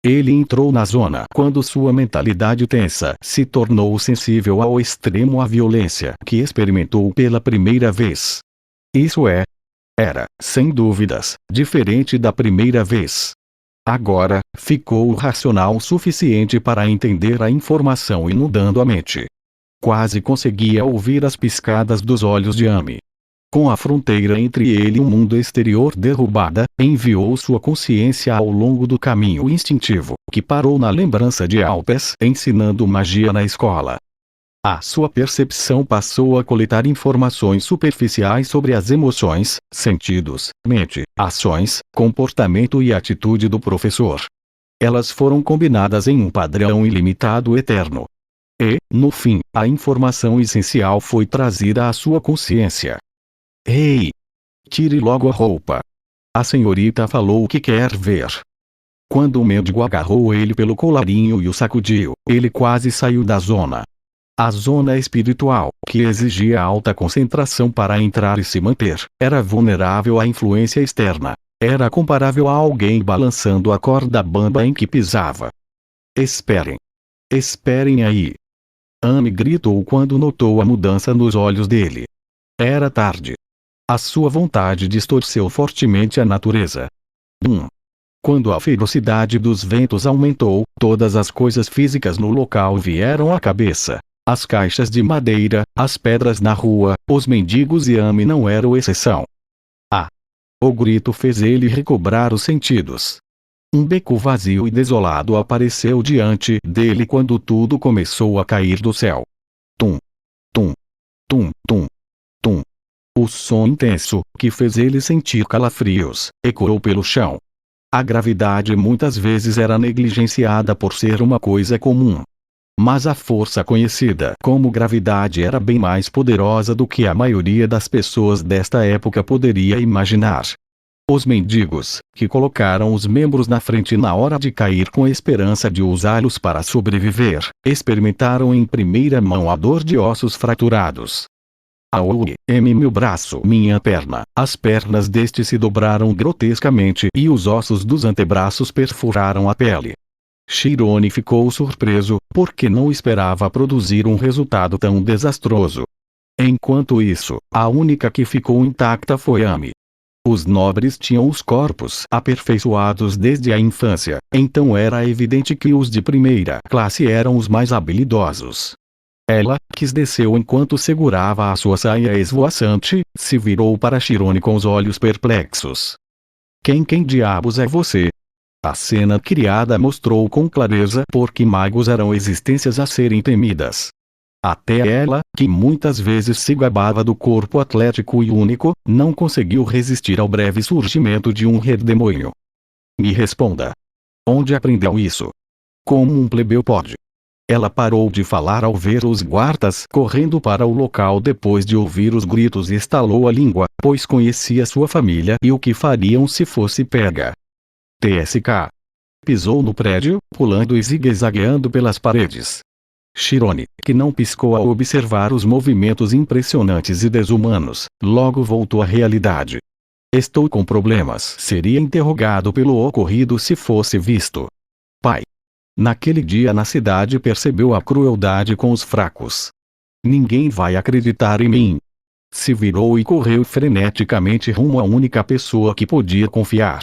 Ele entrou na zona quando sua mentalidade tensa se tornou sensível ao extremo à violência que experimentou pela primeira vez. Isso era, sem dúvidas, diferente da primeira vez. Agora, ficou racional o suficiente para entender a informação inundando a mente. Quase conseguia ouvir as piscadas dos olhos de Amy. Com a fronteira entre ele e o mundo exterior derrubada, enviou sua consciência ao longo do caminho instintivo, que parou na lembrança de Alpes ensinando magia na escola. A sua percepção passou a coletar informações superficiais sobre as emoções, sentidos, mente, ações, comportamento e atitude do professor. Elas foram combinadas em um padrão ilimitado eterno. E, no fim, a informação essencial foi trazida à sua consciência. Ei! Tire logo a roupa. A senhorita falou o que quer ver. Quando o mendigo agarrou ele pelo colarinho e o sacudiu, ele quase saiu da zona. A zona espiritual, que exigia alta concentração para entrar e se manter, era vulnerável à influência externa. Era comparável a alguém balançando a corda bamba em que pisava. Esperem. Esperem aí. Amy gritou quando notou a mudança nos olhos dele. Era tarde. A sua vontade distorceu fortemente a natureza. Quando a ferocidade dos ventos aumentou, todas as coisas físicas no local vieram à cabeça. As caixas de madeira, as pedras na rua, os mendigos e Amy não eram exceção. O grito fez ele recobrar os sentidos. Um beco vazio e desolado apareceu diante dele quando tudo começou a cair do céu. Tum, tum, tum, tum, tum. O som intenso, que fez ele sentir calafrios, ecoou pelo chão. A gravidade muitas vezes era negligenciada por ser uma coisa comum. Mas a força conhecida como gravidade era bem mais poderosa do que a maioria das pessoas desta época poderia imaginar. Os mendigos, que colocaram os membros na frente na hora de cair com a esperança de usá-los para sobreviver, experimentaram em primeira mão a dor de ossos fraturados. Aoi, meu braço, minha perna. As pernas deste se dobraram grotescamente e os ossos dos antebraços perfuraram a pele. Chirone ficou surpreso, porque não esperava produzir um resultado tão desastroso. Enquanto isso, a única que ficou intacta foi Amy. Os nobres tinham os corpos aperfeiçoados desde a infância, então era evidente que os de primeira classe eram os mais habilidosos. Ela, que desceu enquanto segurava a sua saia esvoaçante, se virou para Chirone com os olhos perplexos. Quem diabos é você? A cena criada mostrou com clareza por que magos eram existências a serem temidas. Até ela, que muitas vezes se gabava do corpo atlético e único, não conseguiu resistir ao breve surgimento de um redemoinho. Me responda. Onde aprendeu isso? Como um plebeu pode? Ela parou de falar ao ver os guardas correndo para o local depois de ouvir os gritos e estalou a língua, pois conhecia sua família e o que fariam se fosse pega. TSK. Pisou no prédio, pulando e zigue-zagueando pelas paredes. Chirone, que não piscou ao observar os movimentos impressionantes e desumanos, logo voltou à realidade. Estou com problemas. Seria interrogado pelo ocorrido se fosse visto. Pai. Naquele dia na cidade percebeu a crueldade com os fracos. Ninguém vai acreditar em mim. Se virou e correu freneticamente rumo à única pessoa que podia confiar.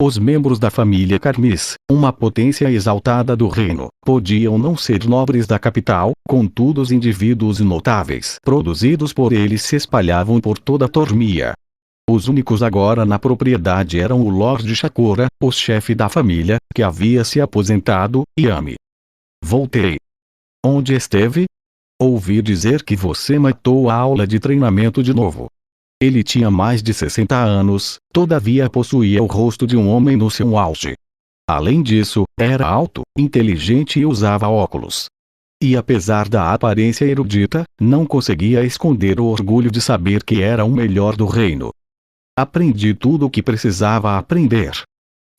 Os membros da família Carmis, uma potência exaltada do reino, podiam não ser nobres da capital, contudo os indivíduos notáveis produzidos por eles se espalhavam por toda a Tormia. Os únicos agora na propriedade eram o Lord Shakura, o chefe da família, que havia se aposentado, e Amy. Voltei. Onde esteve? Ouvi dizer que você matou a aula de treinamento de novo. Ele tinha mais de 60 anos, todavia possuía o rosto de um homem no seu auge. Além disso, era alto, inteligente e usava óculos. E apesar da aparência erudita, não conseguia esconder o orgulho de saber que era o melhor do reino. Aprendi tudo o que precisava aprender.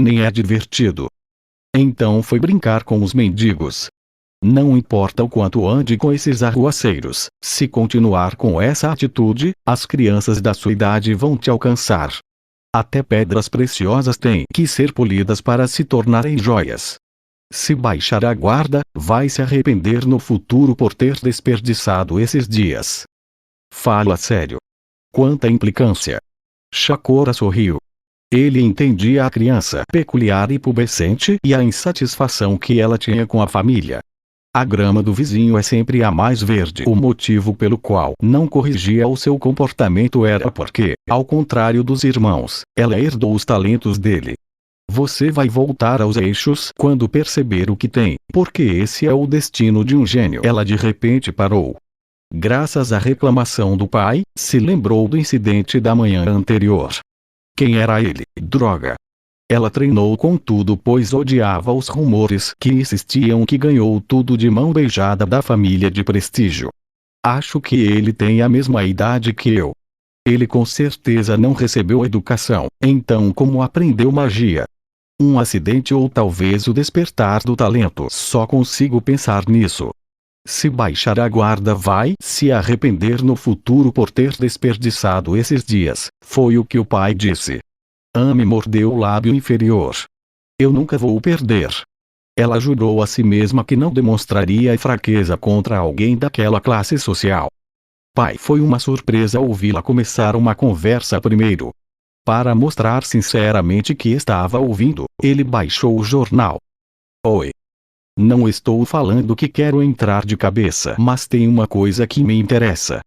Nem é divertido. Então foi brincar com os mendigos. Não importa o quanto ande com esses arruaceiros, se continuar com essa atitude, as crianças da sua idade vão te alcançar. Até pedras preciosas têm que ser polidas para se tornarem joias. Se baixar a guarda, vai se arrepender no futuro por ter desperdiçado esses dias. Fala sério. Quanta implicância. Shakura sorriu. Ele entendia a criança peculiar e pubescente e a insatisfação que ela tinha com a família. A grama do vizinho é sempre a mais verde. O motivo pelo qual não corrigia o seu comportamento era porque, ao contrário dos irmãos, ela herdou os talentos dele. Você vai voltar aos eixos quando perceber o que tem, porque esse é o destino de um gênio. Ela de repente parou. Graças à reclamação do pai, se lembrou do incidente da manhã anterior. Quem era ele? Droga! Ela treinou com tudo pois odiava os rumores que insistiam que ganhou tudo de mão beijada da família de prestígio. Acho que ele tem a mesma idade que eu. Ele com certeza não recebeu educação, então como aprendeu magia? Um acidente ou talvez o despertar do talento. Só consigo pensar nisso. Se baixar a guarda vai se arrepender no futuro por ter desperdiçado esses dias, foi o que o pai disse. Amy mordeu o lábio inferior. Eu nunca vou perder. Ela jurou a si mesma que não demonstraria fraqueza contra alguém daquela classe social. Pai, foi uma surpresa ouvi-la começar uma conversa primeiro. Para mostrar sinceramente que estava ouvindo, ele baixou o jornal. Oi. Não estou falando que quero entrar de cabeça, mas tem uma coisa que me interessa.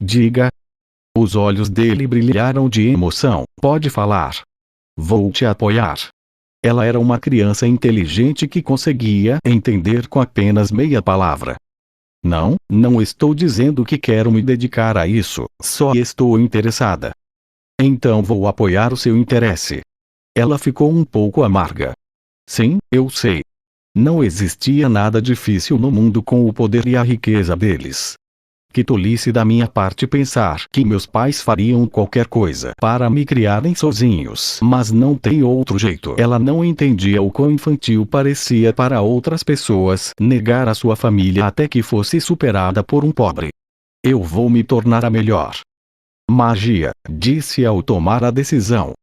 Diga. Os olhos dele brilharam de emoção. Pode falar. Vou te apoiar. Ela era uma criança inteligente que conseguia entender com apenas meia palavra. Não estou dizendo que quero me dedicar a isso, só estou interessada. Então vou apoiar o seu interesse. Ela ficou um pouco amarga. Sim, eu sei. Não existia nada difícil no mundo com o poder e a riqueza deles. Que tolice da minha parte pensar que meus pais fariam qualquer coisa para me criarem sozinhos. Mas não tem outro jeito. Ela não entendia o quão infantil parecia para outras pessoas negar a sua família até que fosse superada por um pobre. Eu vou me tornar a melhor magia, disse ao tomar a decisão.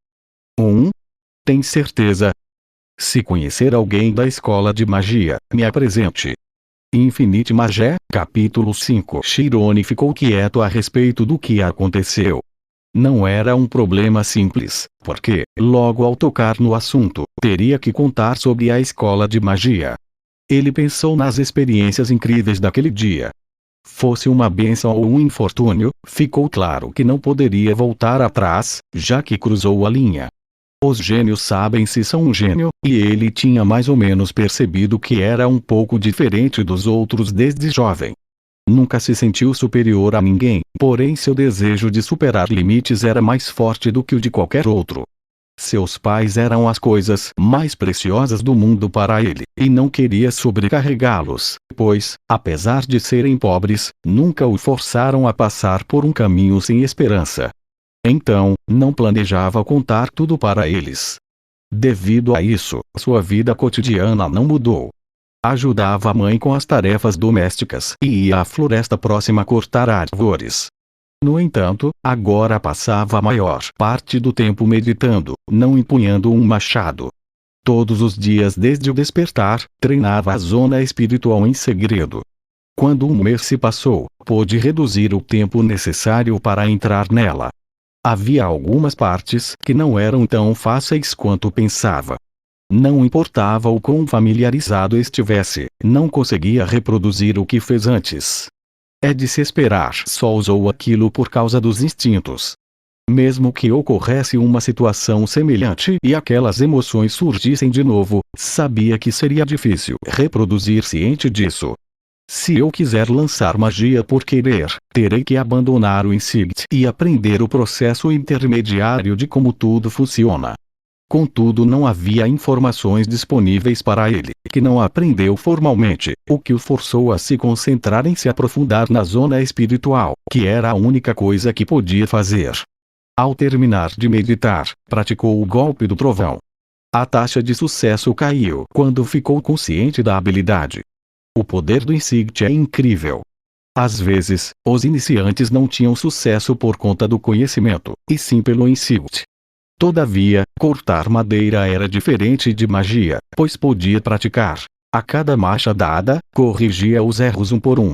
Tem certeza? Se conhecer alguém da escola de magia, me apresente. Infinite Magia, capítulo 5. Chirone ficou quieto a respeito do que aconteceu. Não era um problema simples, porque, logo ao tocar no assunto, teria que contar sobre a escola de magia. Ele pensou nas experiências incríveis daquele dia. Fosse uma bênção ou um infortúnio, ficou claro que não poderia voltar atrás, já que cruzou a linha. Os gênios sabem se são um gênio, e ele tinha mais ou menos percebido que era um pouco diferente dos outros desde jovem. Nunca se sentiu superior a ninguém, porém seu desejo de superar limites era mais forte do que o de qualquer outro. Seus pais eram as coisas mais preciosas do mundo para ele, e não queria sobrecarregá-los, pois, apesar de serem pobres, nunca o forçaram a passar por um caminho sem esperança. Então, não planejava contar tudo para eles. Devido a isso, sua vida cotidiana não mudou. Ajudava a mãe com as tarefas domésticas e ia à floresta próxima cortar árvores. No entanto, agora passava a maior parte do tempo meditando, não empunhando um machado. Todos os dias desde o despertar, treinava a zona espiritual em segredo. Quando um mês se passou, pôde reduzir o tempo necessário para entrar nela. Havia algumas partes que não eram tão fáceis quanto pensava. Não importava o quão familiarizado estivesse, não conseguia reproduzir o que fez antes. É de se esperar. Só usou aquilo por causa dos instintos. Mesmo que ocorresse uma situação semelhante e aquelas emoções surgissem de novo, sabia que seria difícil reproduzir ciente disso. Se eu quiser lançar magia por querer, terei que abandonar o Insight e aprender o processo intermediário de como tudo funciona. Contudo, não havia informações disponíveis para ele, que não aprendeu formalmente, o que o forçou a se concentrar em se aprofundar na zona espiritual, que era a única coisa que podia fazer. Ao terminar de meditar, praticou o golpe do trovão. A taxa de sucesso caiu quando ficou consciente da habilidade. O poder do Insight é incrível. Às vezes, os iniciantes não tinham sucesso por conta do conhecimento, e sim pelo Insight. Todavia, cortar madeira era diferente de magia, pois podia praticar. A cada machadada, corrigia os erros um por um.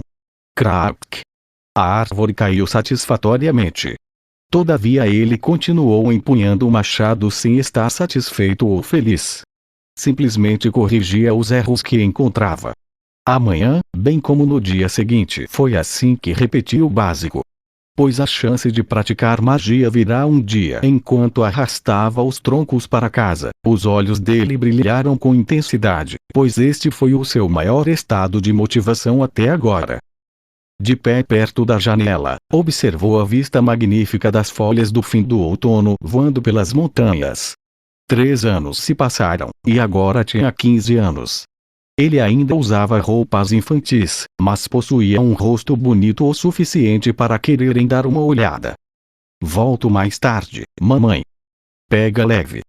Crack! A árvore caiu satisfatoriamente. Todavia ele continuou empunhando o machado sem estar satisfeito ou feliz. Simplesmente corrigia os erros que encontrava. Amanhã, bem como no dia seguinte, foi assim que repetiu o básico. Pois a chance de praticar magia virá um dia. Enquanto arrastava os troncos para casa, os olhos dele brilharam com intensidade, pois este foi o seu maior estado de motivação até agora. De pé perto da janela, observou a vista magnífica das folhas do fim do outono voando pelas montanhas. 3 anos se passaram, e agora tinha 15 anos. Ele ainda usava roupas infantis, mas possuía um rosto bonito o suficiente para quererem dar uma olhada. Volto mais tarde, mamãe. Pega leve.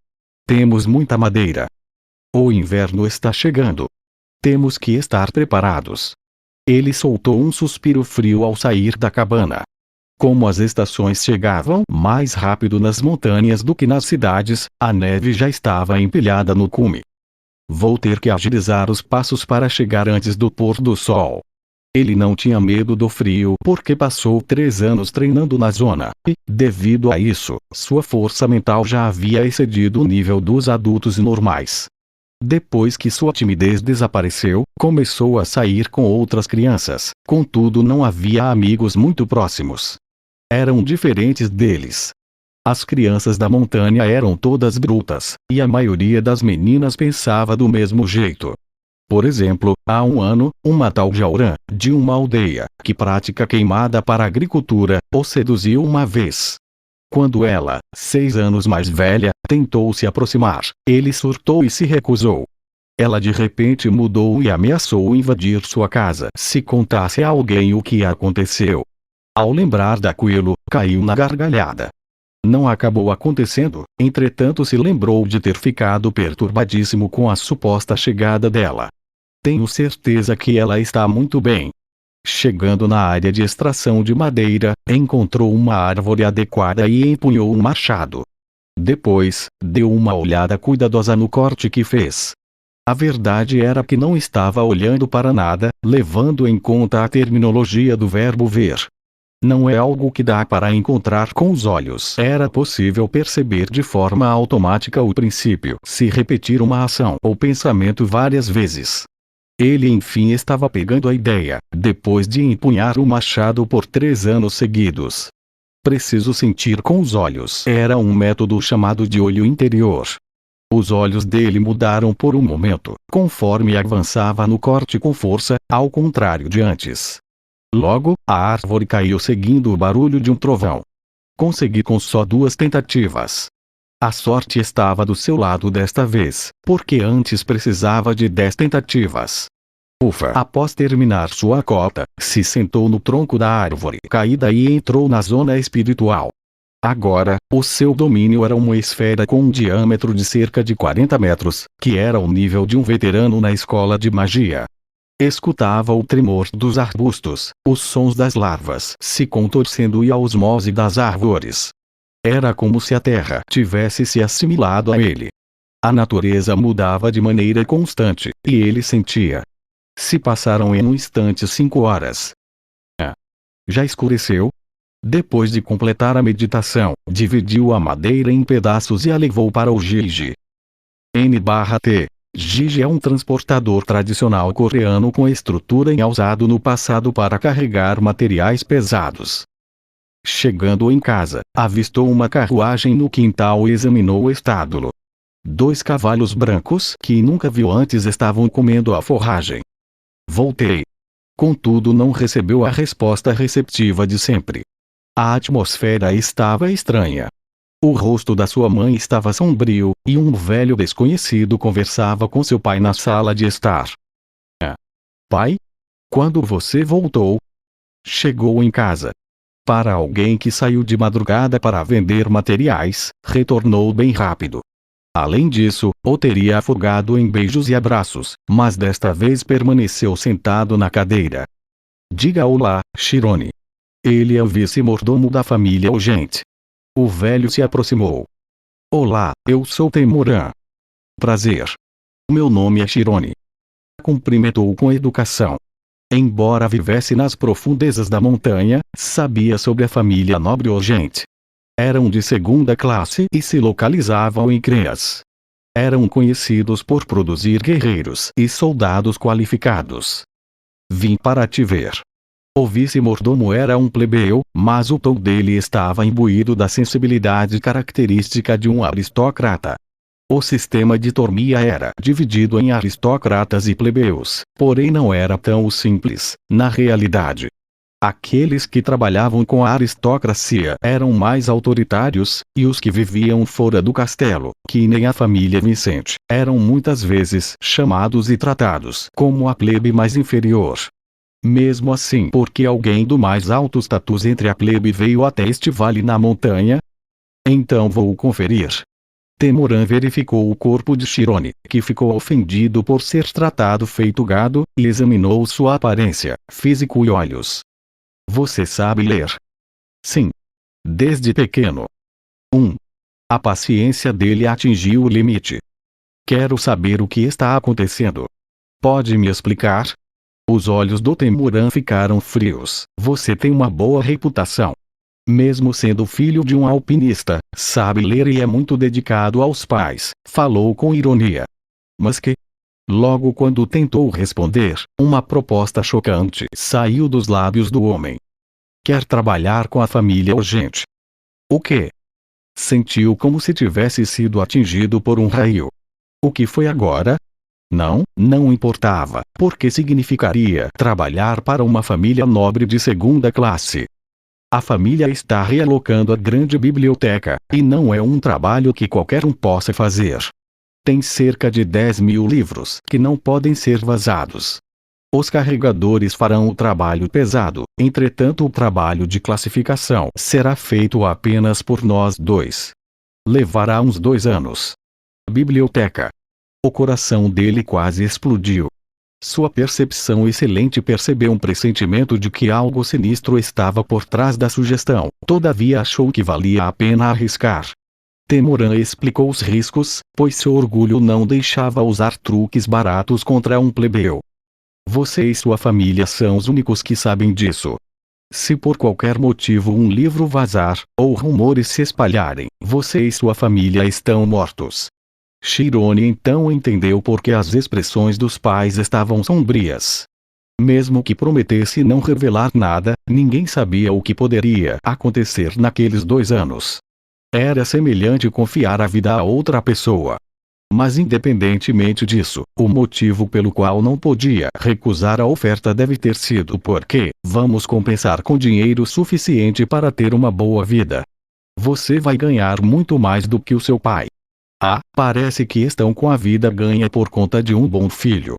Temos muita madeira. O inverno está chegando. Temos que estar preparados. Ele soltou um suspiro frio ao sair da cabana. Como as estações chegavam mais rápido nas montanhas do que nas cidades, a neve já estava empilhada no cume. Vou ter que agilizar os passos para chegar antes do pôr do sol. Ele não tinha medo do frio porque passou 3 anos treinando na zona, e, devido a isso, sua força mental já havia excedido o nível dos adultos normais. Depois que sua timidez desapareceu, começou a sair com outras crianças, contudo não havia amigos muito próximos. Eram diferentes deles. As crianças da montanha eram todas brutas, e a maioria das meninas pensava do mesmo jeito. Por exemplo, há um ano, uma tal Jaurã, de uma aldeia, que pratica queimada para agricultura, o seduziu uma vez. Quando ela, 6 anos mais velha, tentou se aproximar, ele surtou e se recusou. Ela de repente mudou e ameaçou invadir sua casa se contasse a alguém o que aconteceu. Ao lembrar daquilo, caiu na gargalhada. Não acabou acontecendo, entretanto se lembrou de ter ficado perturbadíssimo com a suposta chegada dela. Tenho certeza que ela está muito bem. Chegando na área de extração de madeira, encontrou uma árvore adequada e empunhou um machado. Depois, deu uma olhada cuidadosa no corte que fez. A verdade era que não estava olhando para nada, levando em conta a terminologia do verbo ver. Não é algo que dá para encontrar com os olhos. Era possível perceber de forma automática o princípio, se repetir uma ação ou pensamento várias vezes. Ele enfim estava pegando a ideia, depois de empunhar o machado por 3 anos seguidos. Preciso sentir com os olhos. Era um método chamado de olho interior. Os olhos dele mudaram por um momento, conforme avançava no corte com força, ao contrário de antes. Logo, a árvore caiu seguindo o barulho de um trovão. Consegui com só 2 tentativas. A sorte estava do seu lado desta vez, porque antes precisava de 10 tentativas. Ufa! Após terminar sua cota, se sentou no tronco da árvore caída e entrou na zona espiritual. Agora, o seu domínio era uma esfera com um diâmetro de cerca de 40 metros, que era o nível de um veterano na escola de magia. Escutava o tremor dos arbustos, os sons das larvas se contorcendo e a osmose das árvores. Era como se a terra tivesse se assimilado a ele. A natureza mudava de maneira constante, e ele sentia. Se passaram em um instante 5 horas. Já escureceu? Depois de completar a meditação, dividiu a madeira em pedaços e a levou para o Jiji. N/T. Jiji é um transportador tradicional coreano com estrutura em usado no passado para carregar materiais pesados. Chegando em casa, avistou uma carruagem no quintal e examinou o estábulo. 2 cavalos brancos que nunca viu antes estavam comendo a forragem. Voltei. Contudo não recebeu a resposta receptiva de sempre. A atmosfera estava estranha. O rosto da sua mãe estava sombrio, e um velho desconhecido conversava com seu pai na sala de estar. Pai? Quando você voltou? Chegou em casa. Para alguém que saiu de madrugada para vender materiais, retornou bem rápido. Além disso, o teria afogado em beijos e abraços, mas desta vez permaneceu sentado na cadeira. Diga olá, Shirone. Ele é o vice-mordomo da família Ogente. O velho se aproximou. Olá, eu sou Temuran. Prazer. Meu nome é Shirone. Cumprimentou com educação. Embora vivesse nas profundezas da montanha, sabia sobre a família nobre Ogente. Eram de 2ª classe e se localizavam em Creas. Eram conhecidos por produzir guerreiros e soldados qualificados. Vim para te ver. O vice-mordomo era um plebeu, mas o tom dele estava imbuído da sensibilidade característica de um aristocrata. O sistema de Tormia era dividido em aristocratas e plebeus, porém não era tão simples, na realidade. Aqueles que trabalhavam com a aristocracia eram mais autoritários, e os que viviam fora do castelo, que nem a família Vicente, eram muitas vezes chamados e tratados como a plebe mais inferior. Mesmo assim, porque alguém do mais alto status entre a plebe veio até este vale na montanha? Então vou conferir. Temuran verificou o corpo de Shirone, que ficou ofendido por ser tratado feito gado, e examinou sua aparência, físico e olhos. Você sabe ler? Sim. Desde pequeno. 1. A paciência dele atingiu o limite. Quero saber o que está acontecendo. Pode me explicar? Os olhos do Temuran ficaram frios. Você tem uma boa reputação. Mesmo sendo filho de um alpinista, sabe ler e é muito dedicado aos pais, falou com ironia. Mas que? Logo quando tentou responder, uma proposta chocante saiu dos lábios do homem. Quer trabalhar com a família Ogente. O quê? Sentiu como se tivesse sido atingido por um raio. O que foi agora? Não importava, porque significaria trabalhar para uma família nobre de 2ª classe. A família está realocando a grande biblioteca, e não é um trabalho que qualquer um possa fazer. Tem cerca de 10.000 livros que não podem ser vazados. Os carregadores farão o trabalho pesado, entretanto o trabalho de classificação será feito apenas por nós dois. Levará uns 2 anos. Biblioteca. O coração dele quase explodiu. Sua percepção excelente percebeu um pressentimento de que algo sinistro estava por trás da sugestão, todavia achou que valia a pena arriscar. Temoran explicou os riscos, pois seu orgulho não deixava usar truques baratos contra um plebeu. Você e sua família são os únicos que sabem disso. Se por qualquer motivo um livro vazar, ou rumores se espalharem, você e sua família estão mortos. Chirone então entendeu por que as expressões dos pais estavam sombrias. Mesmo que prometesse não revelar nada, ninguém sabia o que poderia acontecer naqueles 2 anos. Era semelhante confiar a vida a outra pessoa. Mas independentemente disso, o motivo pelo qual não podia recusar a oferta deve ter sido porque vamos compensar com dinheiro suficiente para ter uma boa vida. Você vai ganhar muito mais do que o seu pai. Parece que estão com a vida ganha por conta de um bom filho.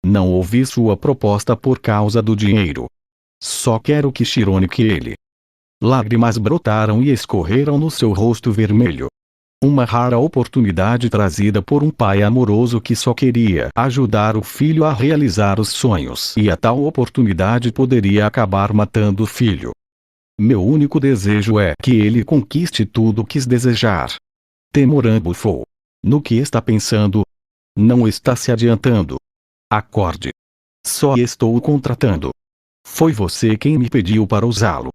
Não ouvi sua proposta por causa do dinheiro. Só quero que Chirone que ele. Lágrimas brotaram e escorreram no seu rosto vermelho. Uma rara oportunidade trazida por um pai amoroso que só queria ajudar o filho a realizar os sonhos. E a tal oportunidade poderia acabar matando o filho. Meu único desejo é que ele conquiste tudo o que desejar. Temoran bufou. No que está pensando? Não está se adiantando. Acorde. Só estou o contratando. Foi você quem me pediu para usá-lo.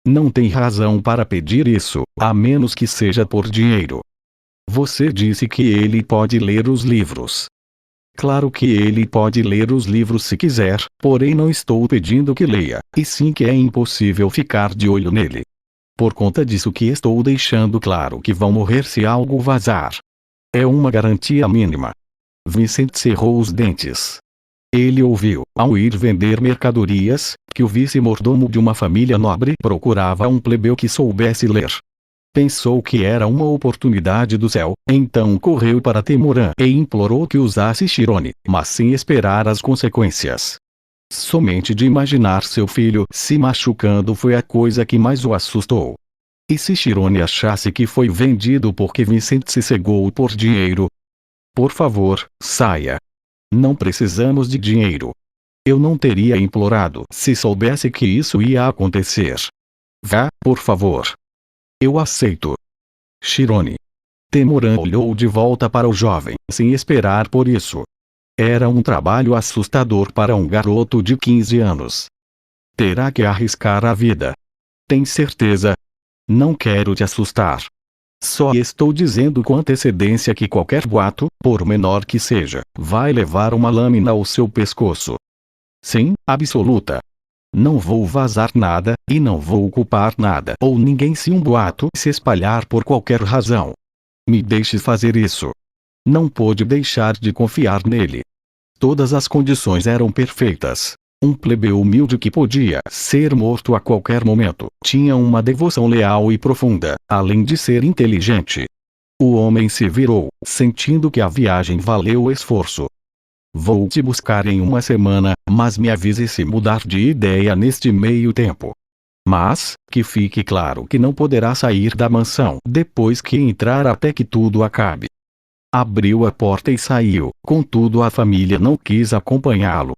Não tem razão para pedir isso, a menos que seja por dinheiro. Você disse que ele pode ler os livros. Claro que ele pode ler os livros se quiser, porém não estou pedindo que leia, e sim que é impossível ficar de olho nele. Por conta disso que estou deixando claro que vão morrer se algo vazar. É uma garantia mínima. Vincent cerrou os dentes. Ele ouviu, ao ir vender mercadorias, que o vice-mordomo de uma família nobre procurava um plebeu que soubesse ler. Pensou que era uma oportunidade do céu, então correu para Temoran e implorou que usasse Chirone, mas sem esperar as consequências. Somente de imaginar seu filho se machucando foi a coisa que mais o assustou. E se Chirone achasse que foi vendido porque Vincent se cegou por dinheiro? Por favor, saia. Não precisamos de dinheiro. Eu não teria implorado se soubesse que isso ia acontecer. Vá, por favor. Eu aceito. Chirone. Temoran olhou de volta para o jovem, sem esperar por isso. Era um trabalho assustador para um garoto de 15 anos. Terá que arriscar a vida. Tem certeza? Não quero te assustar. Só estou dizendo com antecedência que qualquer boato, por menor que seja, vai levar uma lâmina ao seu pescoço. Sim, absoluta. Não vou vazar nada, e não vou culpar nada ou ninguém se um boato se espalhar por qualquer razão. Me deixe fazer isso. Não pôde deixar de confiar nele. Todas as condições eram perfeitas. Um plebeu humilde que podia ser morto a qualquer momento, tinha uma devoção leal e profunda, além de ser inteligente. O homem se virou, sentindo que a viagem valeu o esforço. Vou te buscar em uma semana, mas me avise se mudar de ideia neste meio tempo. Mas, que fique claro que não poderá sair da mansão depois que entrar até que tudo acabe. Abriu a porta e saiu, contudo a família não quis acompanhá-lo.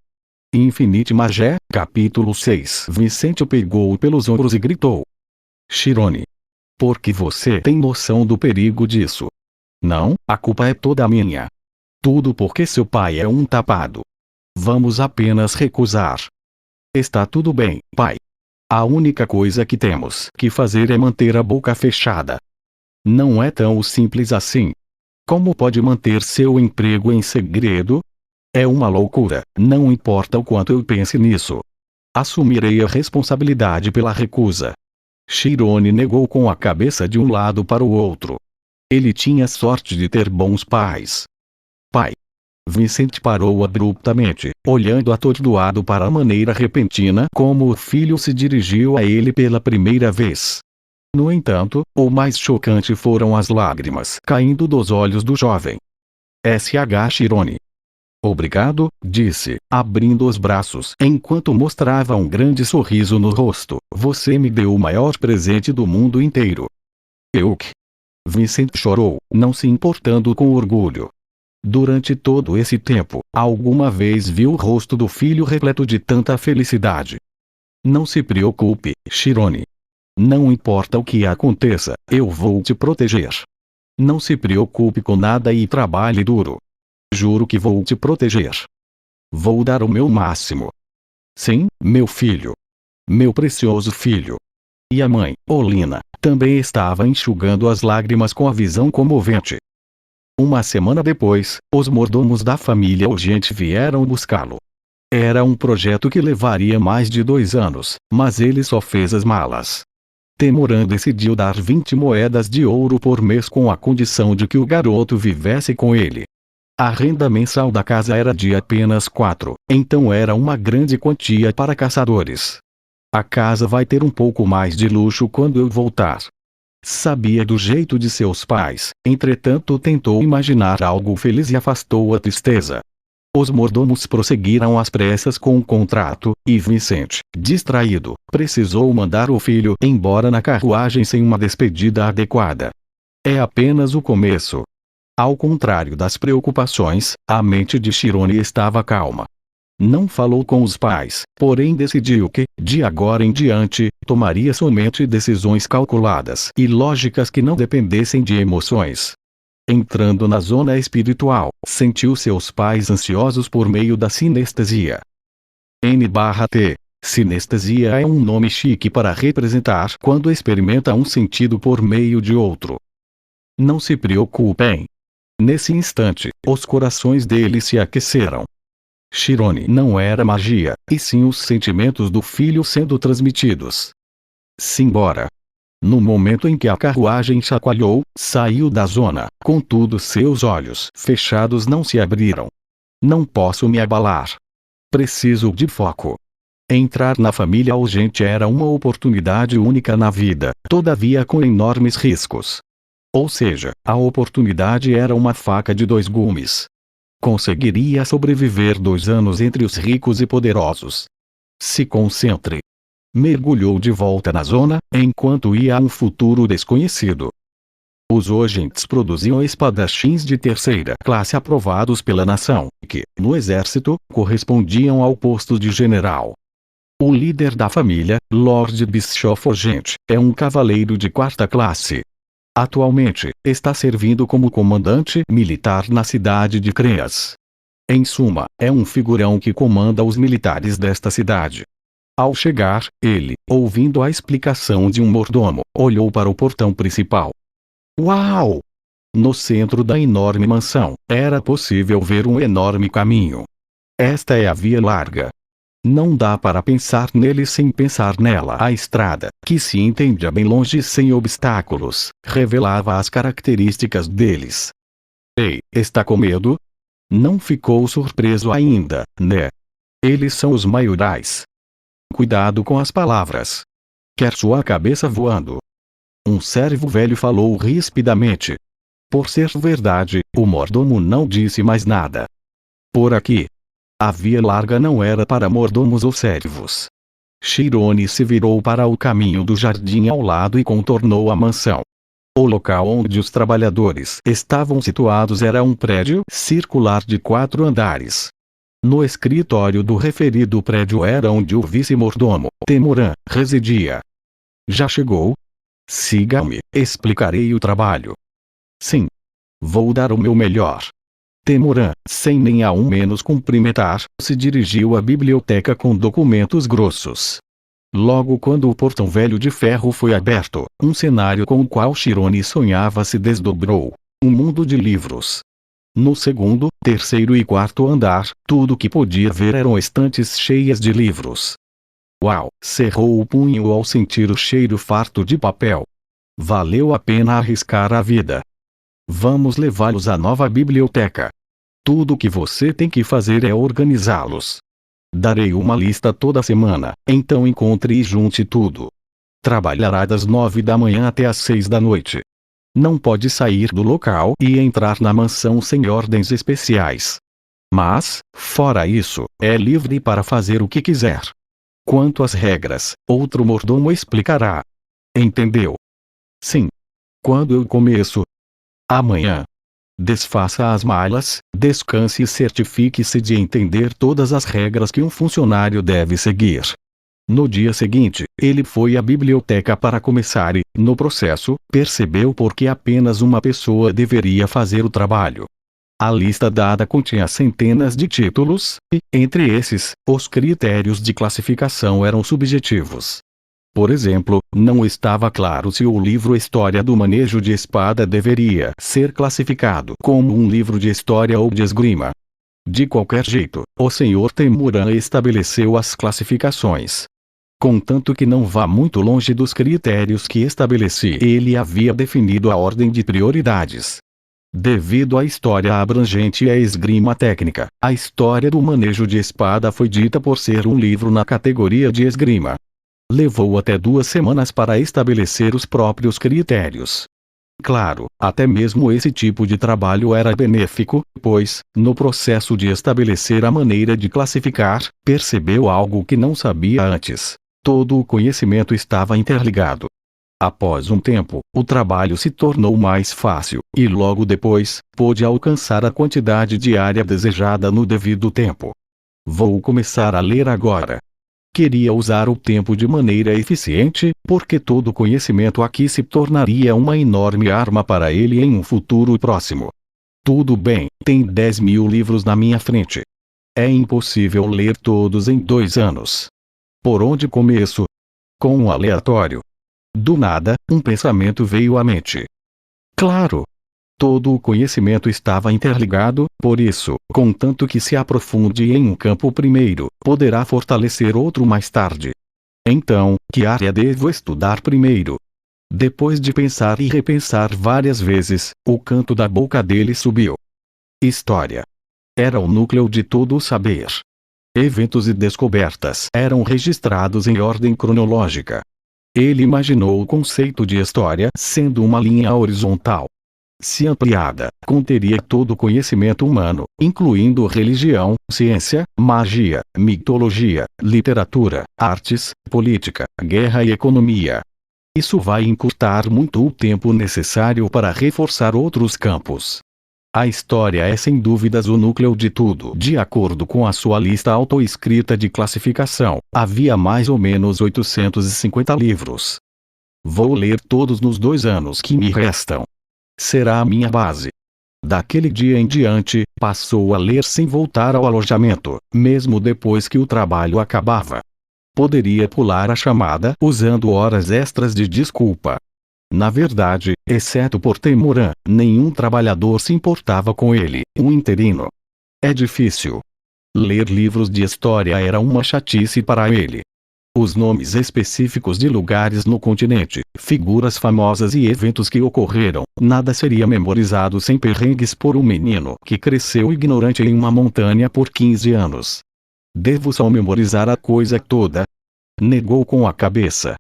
Infinite Magé, capítulo 6. Vicente o pegou pelos ombros e gritou. Chirone. Porque você tem noção do perigo disso. Não, a culpa é toda minha. Tudo porque seu pai é um tapado. Vamos apenas recusar. Está tudo bem, pai. A única coisa que temos que fazer é manter a boca fechada. Não é tão simples assim. Como pode manter seu emprego em segredo? É uma loucura, não importa o quanto eu pense nisso. Assumirei a responsabilidade pela recusa. Chirone negou com a cabeça de um lado para o outro. Ele tinha sorte de ter bons pais. Pai. Vincent parou abruptamente, olhando atordoado para a maneira repentina como o filho se dirigiu a ele pela primeira vez. No entanto, o mais chocante foram as lágrimas caindo dos olhos do jovem. Sh. Chirone. Obrigado, disse, abrindo os braços enquanto mostrava um grande sorriso no rosto. Você me deu o maior presente do mundo inteiro. Que? Vincent chorou, não se importando com orgulho. Durante todo esse tempo, alguma vez viu o rosto do filho repleto de tanta felicidade. Não se preocupe, Chirone. Não importa o que aconteça, eu vou te proteger. Não se preocupe com nada e trabalhe duro. Juro que vou te proteger. Vou dar o meu máximo. Sim, meu filho. Meu precioso filho. E a mãe, Olina, também estava enxugando as lágrimas com a visão comovente. Uma semana depois, os mordomos da família urgente vieram buscá-lo. Era um projeto que levaria mais de 2 anos, mas ele só fez as malas. Temoran decidiu dar 20 moedas de ouro por mês com a condição de que o garoto vivesse com ele. A renda mensal da casa era de apenas 4, então era uma grande quantia para caçadores. A casa vai ter um pouco mais de luxo quando eu voltar. Sabia do jeito de seus pais, entretanto tentou imaginar algo feliz e afastou a tristeza. Os mordomos prosseguiram às pressas com o contrato, e Vincent, distraído, precisou mandar o filho embora na carruagem sem uma despedida adequada. É apenas o começo. Ao contrário das preocupações, a mente de Chirone estava calma. Não falou com os pais, porém decidiu que, de agora em diante, tomaria somente decisões calculadas e lógicas que não dependessem de emoções. Entrando na zona espiritual, sentiu seus pais ansiosos por meio da sinestesia. N/T. Sinestesia é um nome chique para representar quando experimenta um sentido por meio de outro. Não se preocupem. Nesse instante, os corações deles se aqueceram. Chirone não era magia, e sim os sentimentos do filho sendo transmitidos. Simbora. No momento em que a carruagem chacoalhou, saiu da zona, contudo seus olhos fechados não se abriram. Não posso me abalar. Preciso de foco. Entrar na família urgente era uma oportunidade única na vida, todavia com enormes riscos. Ou seja, a oportunidade era uma faca de 2 gumes. Conseguiria sobreviver 2 anos entre os ricos e poderosos. Se concentre. Mergulhou de volta na zona, enquanto ia a um futuro desconhecido. Os Ogents produziam espadachins de 3ª classe aprovados pela nação, que, no exército, correspondiam ao posto de general. O líder da família, Lord Bischoff Ogent, é um cavaleiro de 4ª classe. Atualmente, está servindo como comandante militar na cidade de Creas. Em suma, é um figurão que comanda os militares desta cidade. Ao chegar, ele, ouvindo a explicação de um mordomo, olhou para o portão principal. Uau! No centro da enorme mansão, era possível ver um enorme caminho. Esta é a Via Larga. Não dá para pensar nele sem pensar nela. A estrada, que se entendia bem longe sem obstáculos, revelava as características deles. Ei, está com medo? Não ficou surpreso ainda, né? Eles são os maiorais. Cuidado com as palavras. Quer sua cabeça voando. Um servo velho falou rispidamente. Por ser verdade, o mordomo não disse mais nada. Por aqui. A Via Larga não era para mordomos ou servos. Chirone se virou para o caminho do jardim ao lado e contornou a mansão. O local onde os trabalhadores estavam situados era um prédio circular de 4 andares. No escritório do referido prédio era onde o vice-mordomo, Temoran, residia. Já chegou? Siga-me, explicarei o trabalho. Sim. Vou dar o meu melhor. Temoran, sem nem ao menos cumprimentar, se dirigiu à biblioteca com documentos grossos. Logo quando o portão velho de ferro foi aberto, um cenário com o qual Chirone sonhava se desdobrou. Um mundo de livros. No 2º, 3º e 4º andar, tudo que podia ver eram estantes cheias de livros. Uau! Cerrou o punho ao sentir o cheiro farto de papel. Valeu a pena arriscar a vida. Vamos levá-los à nova biblioteca. Tudo o que você tem que fazer é organizá-los. Darei uma lista toda semana, então encontre e junte tudo. Trabalhará das 9 da manhã até às 6 da noite. Não pode sair do local e entrar na mansão sem ordens especiais. Mas, fora isso, é livre para fazer o que quiser. Quanto às regras, outro mordomo explicará. Entendeu? Sim. Quando eu começo? Amanhã. Desfaça as malas, descanse e certifique-se de entender todas as regras que um funcionário deve seguir. No dia seguinte, ele foi à biblioteca para começar e, no processo, percebeu por que apenas uma pessoa deveria fazer o trabalho. A lista dada continha centenas de títulos, e, entre esses, os critérios de classificação eram subjetivos. Por exemplo, não estava claro se o livro História do Manejo de Espada deveria ser classificado como um livro de história ou de esgrima. De qualquer jeito, o Sr. Temuran estabeleceu as classificações. Contanto que não vá muito longe dos critérios que estabeleci, ele havia definido a ordem de prioridades. Devido à história abrangente e à esgrima técnica, a História do Manejo de Espada foi dita por ser um livro na categoria de esgrima. Levou até 2 semanas para estabelecer os próprios critérios. Claro, até mesmo esse tipo de trabalho era benéfico, pois, no processo de estabelecer a maneira de classificar, percebeu algo que não sabia antes. Todo o conhecimento estava interligado. Após um tempo, o trabalho se tornou mais fácil, e logo depois, pôde alcançar a quantidade diária desejada no devido tempo. Vou começar a ler agora. Queria usar o tempo de maneira eficiente, porque todo conhecimento aqui se tornaria uma enorme arma para ele em um futuro próximo. Tudo bem, tem 10.000 livros na minha frente. É impossível ler todos em 2 anos. Por onde começo? Com um aleatório. Do nada, um pensamento veio à mente. Claro! Todo o conhecimento estava interligado, por isso, contanto que se aprofunde em um campo primeiro, poderá fortalecer outro mais tarde. Então, que área devo estudar primeiro? Depois de pensar e repensar várias vezes, o canto da boca dele subiu. História. Era o núcleo de todo o saber. Eventos e descobertas eram registrados em ordem cronológica. Ele imaginou o conceito de história sendo uma linha horizontal. Se ampliada, conteria todo o conhecimento humano, incluindo religião, ciência, magia, mitologia, literatura, artes, política, guerra e economia. Isso vai encurtar muito o tempo necessário para reforçar outros campos. A história é sem dúvidas o núcleo de tudo. De acordo com a sua lista autoescrita de classificação, havia mais ou menos 850 livros. Vou ler todos nos 2 anos que me restam. Será a minha base. Daquele dia em diante, passou a ler sem voltar ao alojamento, mesmo depois que o trabalho acabava. Poderia pular a chamada usando horas extras de desculpa. Na verdade, exceto por Temuran, nenhum trabalhador se importava com ele, um interino. É difícil. Ler livros de história era uma chatice para ele. Os nomes específicos de lugares no continente, figuras famosas e eventos que ocorreram, nada seria memorizado sem perrengues por um menino que cresceu ignorante em uma montanha por 15 anos. Devo só memorizar a coisa toda? Negou com a cabeça.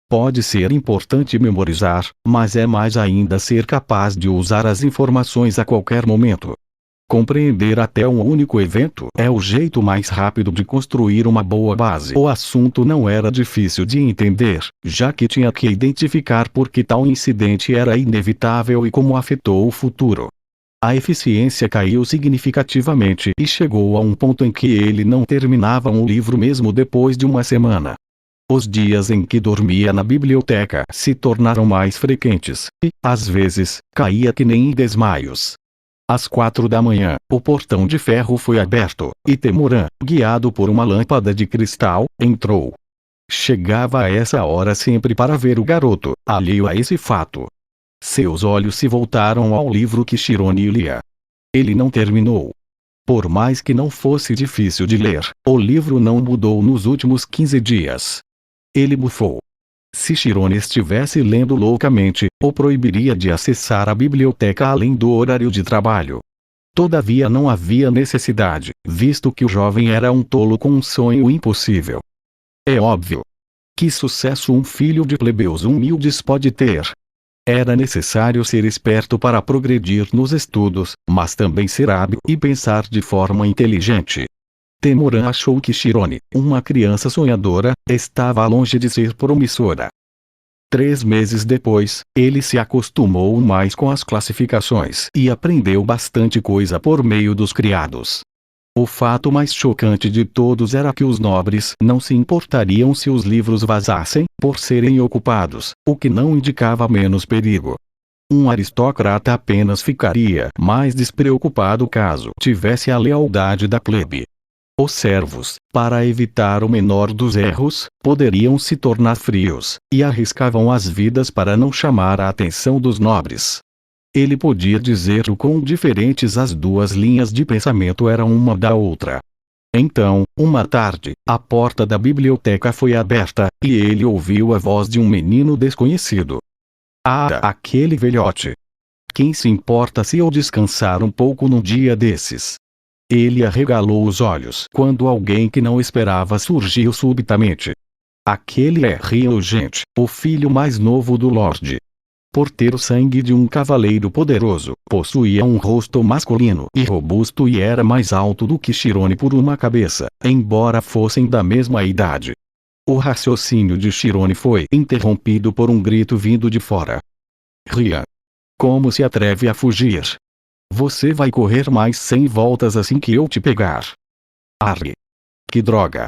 Pode ser importante memorizar, mas é mais ainda ser capaz de usar as informações a qualquer momento. Compreender até um único evento é o jeito mais rápido de construir uma boa base. O assunto não era difícil de entender, já que tinha que identificar por que tal incidente era inevitável e como afetou o futuro. A eficiência caiu significativamente e chegou a um ponto em que ele não terminava um livro mesmo depois de uma semana. Os dias em que dormia na biblioteca se tornaram mais frequentes, e, às vezes, caía que nem em desmaios. Às 4 da manhã, o portão de ferro foi aberto, e Temuran, guiado por uma lâmpada de cristal, entrou. Chegava a essa hora sempre para ver o garoto, alheio a esse fato. Seus olhos se voltaram ao livro que Shirone lia. Ele não terminou. Por mais que não fosse difícil de ler, o livro não mudou nos últimos 15 dias. Ele bufou. Se Shirone estivesse lendo loucamente, o proibiria de acessar a biblioteca além do horário de trabalho. Todavia não havia necessidade, visto que o jovem era um tolo com um sonho impossível. É óbvio. Que sucesso um filho de plebeus humildes pode ter? Era necessário ser esperto para progredir nos estudos, mas também ser hábil e pensar de forma inteligente. Temuran achou que Shirone, uma criança sonhadora, estava longe de ser promissora. 3 meses depois, ele se acostumou mais com as classificações e aprendeu bastante coisa por meio dos criados. O fato mais chocante de todos era que os nobres não se importariam se os livros vazassem, por serem ocupados, o que não indicava menos perigo. Um aristocrata apenas ficaria mais despreocupado caso tivesse a lealdade da plebe. Os servos, para evitar o menor dos erros, poderiam se tornar frios, e arriscavam as vidas para não chamar a atenção dos nobres. Ele podia dizer o quão diferentes as duas linhas de pensamento eram uma da outra. Então, uma tarde, a porta da biblioteca foi aberta, e ele ouviu a voz de um menino desconhecido. Ah, aquele velhote! Quem se importa se eu descansar um pouco num dia desses? Ele arregalou os olhos quando alguém que não esperava surgiu subitamente. Aquele é Ryujin, o filho mais novo do Lorde. Por ter o sangue de um cavaleiro poderoso, possuía um rosto masculino e robusto e era mais alto do que Shirone por uma cabeça, embora fossem da mesma idade. O raciocínio de Shirone foi interrompido por um grito vindo de fora. Ryan! Como se atreve a fugir? Você vai correr mais 100 voltas assim que eu te pegar. Arre! Que droga!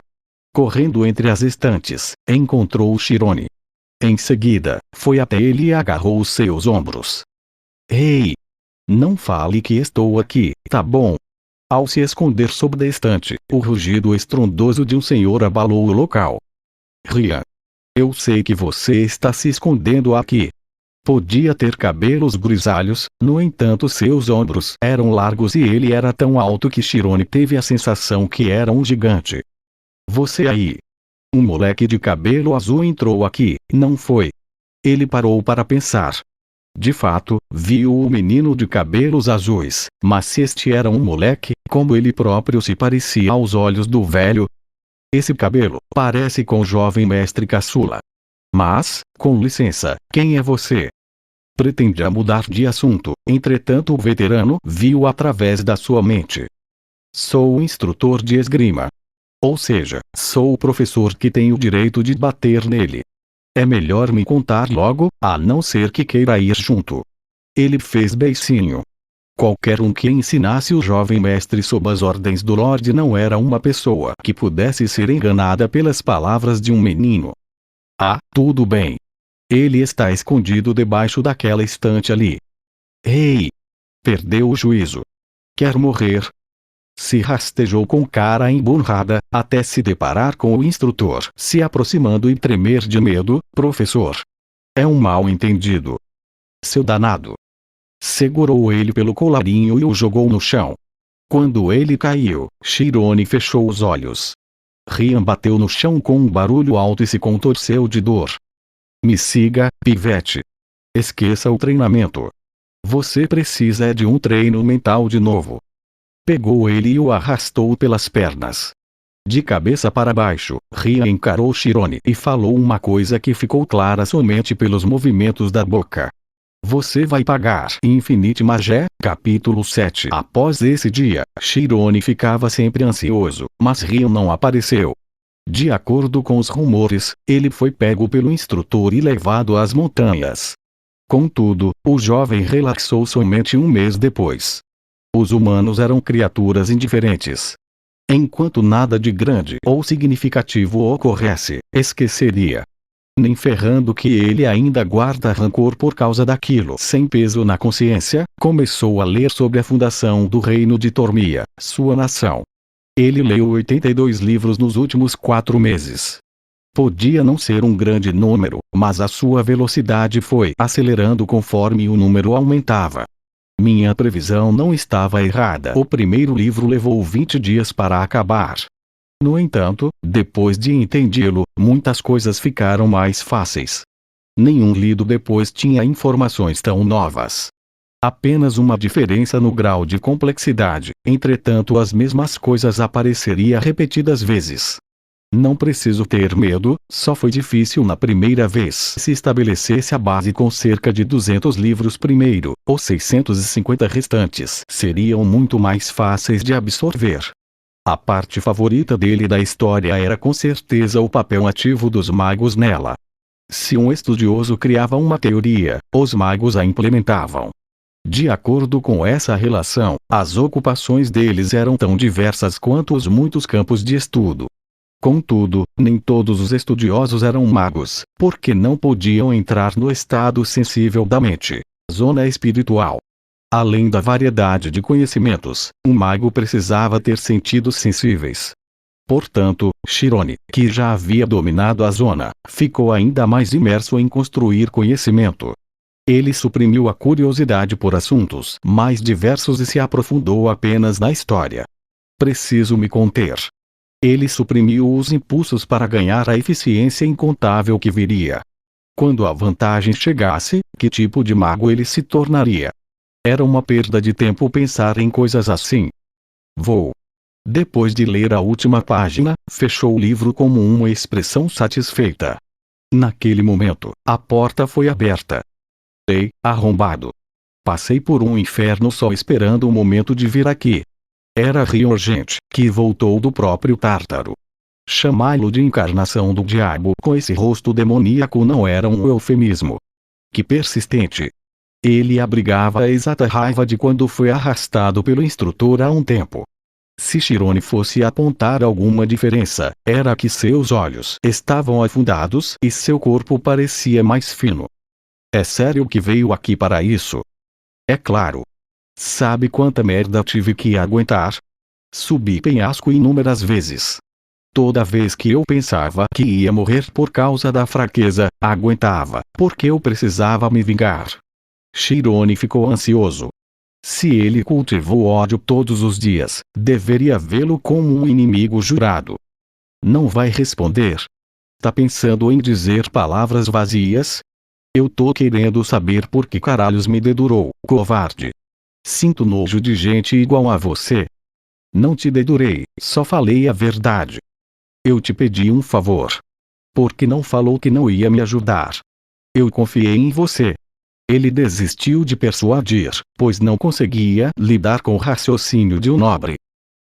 Correndo entre as estantes, encontrou Shirone. Em seguida, foi até ele e agarrou os seus ombros. Ei! Não fale que estou aqui, tá bom? Ao se esconder sob a estante, o rugido estrondoso de um senhor abalou o local. Ryan! Eu sei que você está se escondendo aqui. Podia ter cabelos grisalhos, no entanto seus ombros eram largos e ele era tão alto que Shirone teve a sensação que era um gigante. Você aí! Um moleque de cabelo azul entrou aqui, não foi? Ele parou para pensar. De fato, viu o menino de cabelos azuis, mas se este era um moleque, como ele próprio se parecia aos olhos do velho? Esse cabelo parece com o jovem mestre caçula. Mas, com licença, quem é você? Pretendia mudar de assunto, entretanto o veterano viu através da sua mente. Sou o instrutor de esgrima. Ou seja, sou o professor que tem o direito de bater nele. É melhor me contar logo, a não ser que queira ir junto. Ele fez beicinho. Qualquer um que ensinasse o jovem mestre sob as ordens do Lorde não era uma pessoa que pudesse ser enganada pelas palavras de um menino. Ah, tudo bem. Ele está escondido debaixo daquela estante ali. Ei! Perdeu o juízo. Quer morrer? Se rastejou com cara emburrada, até se deparar com o instrutor se aproximando e tremer de medo. Professor! É um mal-entendido. Seu danado! Segurou ele pelo colarinho e o jogou no chão. Quando ele caiu, Shirone fechou os olhos. Ryan bateu no chão com um barulho alto e se contorceu de dor. Me siga, pivete. Esqueça o treinamento. Você precisa de um treino mental de novo. Pegou ele e o arrastou pelas pernas. De cabeça para baixo, Ryan encarou Shirone e falou uma coisa que ficou clara somente pelos movimentos da boca. Você vai pagar. Infinite Magé, capítulo 7. Após esse dia, Shirone ficava sempre ansioso, mas Ryan não apareceu. De acordo com os rumores, ele foi pego pelo instrutor e levado às montanhas. Contudo, o jovem relaxou somente um mês depois. Os humanos eram criaturas indiferentes. Enquanto nada de grande ou significativo ocorresse, esqueceria. Nem ferrando que ele ainda guarda rancor por causa daquilo. Sem peso na consciência, começou a ler sobre a fundação do reino de Tormia, sua nação. Ele leu 82 livros nos últimos 4 meses. Podia não ser um grande número, mas a sua velocidade foi acelerando conforme o número aumentava. Minha previsão não estava errada. O primeiro livro levou 20 dias para acabar. No entanto, depois de entendê-lo, muitas coisas ficaram mais fáceis. Nenhum lido depois tinha informações tão novas. Apenas uma diferença no grau de complexidade, entretanto as mesmas coisas apareceria repetidas vezes. Não preciso ter medo, só foi difícil na primeira vez. Se estabelecesse a base com cerca de 200 livros primeiro, os 650 restantes seriam muito mais fáceis de absorver. A parte favorita dele da história era com certeza o papel ativo dos magos nela. Se um estudioso criava uma teoria, os magos a implementavam. De acordo com essa relação, as ocupações deles eram tão diversas quanto os muitos campos de estudo. Contudo, nem todos os estudiosos eram magos, porque não podiam entrar no estado sensível da mente, zona espiritual. Além da variedade de conhecimentos, um mago precisava ter sentidos sensíveis. Portanto, Chirone, que já havia dominado a zona, ficou ainda mais imerso em construir conhecimento. Ele suprimiu a curiosidade por assuntos mais diversos e se aprofundou apenas na história. Preciso me conter. Ele suprimiu os impulsos para ganhar a eficiência incontável que viria. Quando a vantagem chegasse, que tipo de mago ele se tornaria? Era uma perda de tempo pensar em coisas assim. Vou. Depois de ler a última página, fechou o livro como uma expressão satisfeita. Naquele momento, a porta foi aberta. Ei, arrombado! Passei por um inferno só esperando o momento de vir aqui. Era Riorgente, que voltou do próprio Tártaro. Chamá-lo de encarnação do diabo com esse rosto demoníaco não era um eufemismo. Que persistente! Ele abrigava a exata raiva de quando foi arrastado pelo instrutor há um tempo. Se Chirone fosse apontar alguma diferença, era que seus olhos estavam afundados e seu corpo parecia mais fino. É sério que veio aqui para isso? É claro. Sabe quanta merda tive que aguentar? Subi penhasco inúmeras vezes. Toda vez que eu pensava que ia morrer por causa da fraqueza, aguentava, porque eu precisava me vingar. Chirone ficou ansioso. Se ele cultivou ódio todos os dias, deveria vê-lo como um inimigo jurado. Não vai responder? Tá pensando em dizer palavras vazias? Eu tô querendo saber por que caralhos me dedurou, covarde. Sinto nojo de gente igual a você. Não te dedurei, só falei a verdade. Eu te pedi um favor. Por que não falou que não ia me ajudar? Eu confiei em você. Ele desistiu de persuadir, pois não conseguia lidar com o raciocínio de um nobre.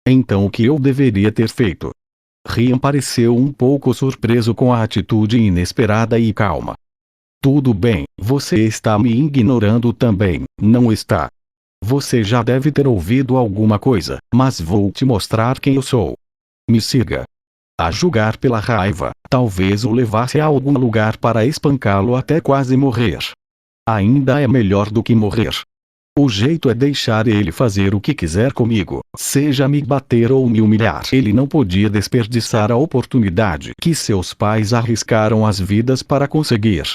Então o que eu deveria ter feito? Rian pareceu um pouco surpreso com a atitude inesperada e calma. Tudo bem, você está me ignorando também, não está? Você já deve ter ouvido alguma coisa, mas vou te mostrar quem eu sou. Me siga. A julgar pela raiva, talvez o levasse a algum lugar para espancá-lo até quase morrer. Ainda é melhor do que morrer. O jeito é deixar ele fazer o que quiser comigo, seja me bater ou me humilhar. Ele não podia desperdiçar a oportunidade que seus pais arriscaram as vidas para conseguir.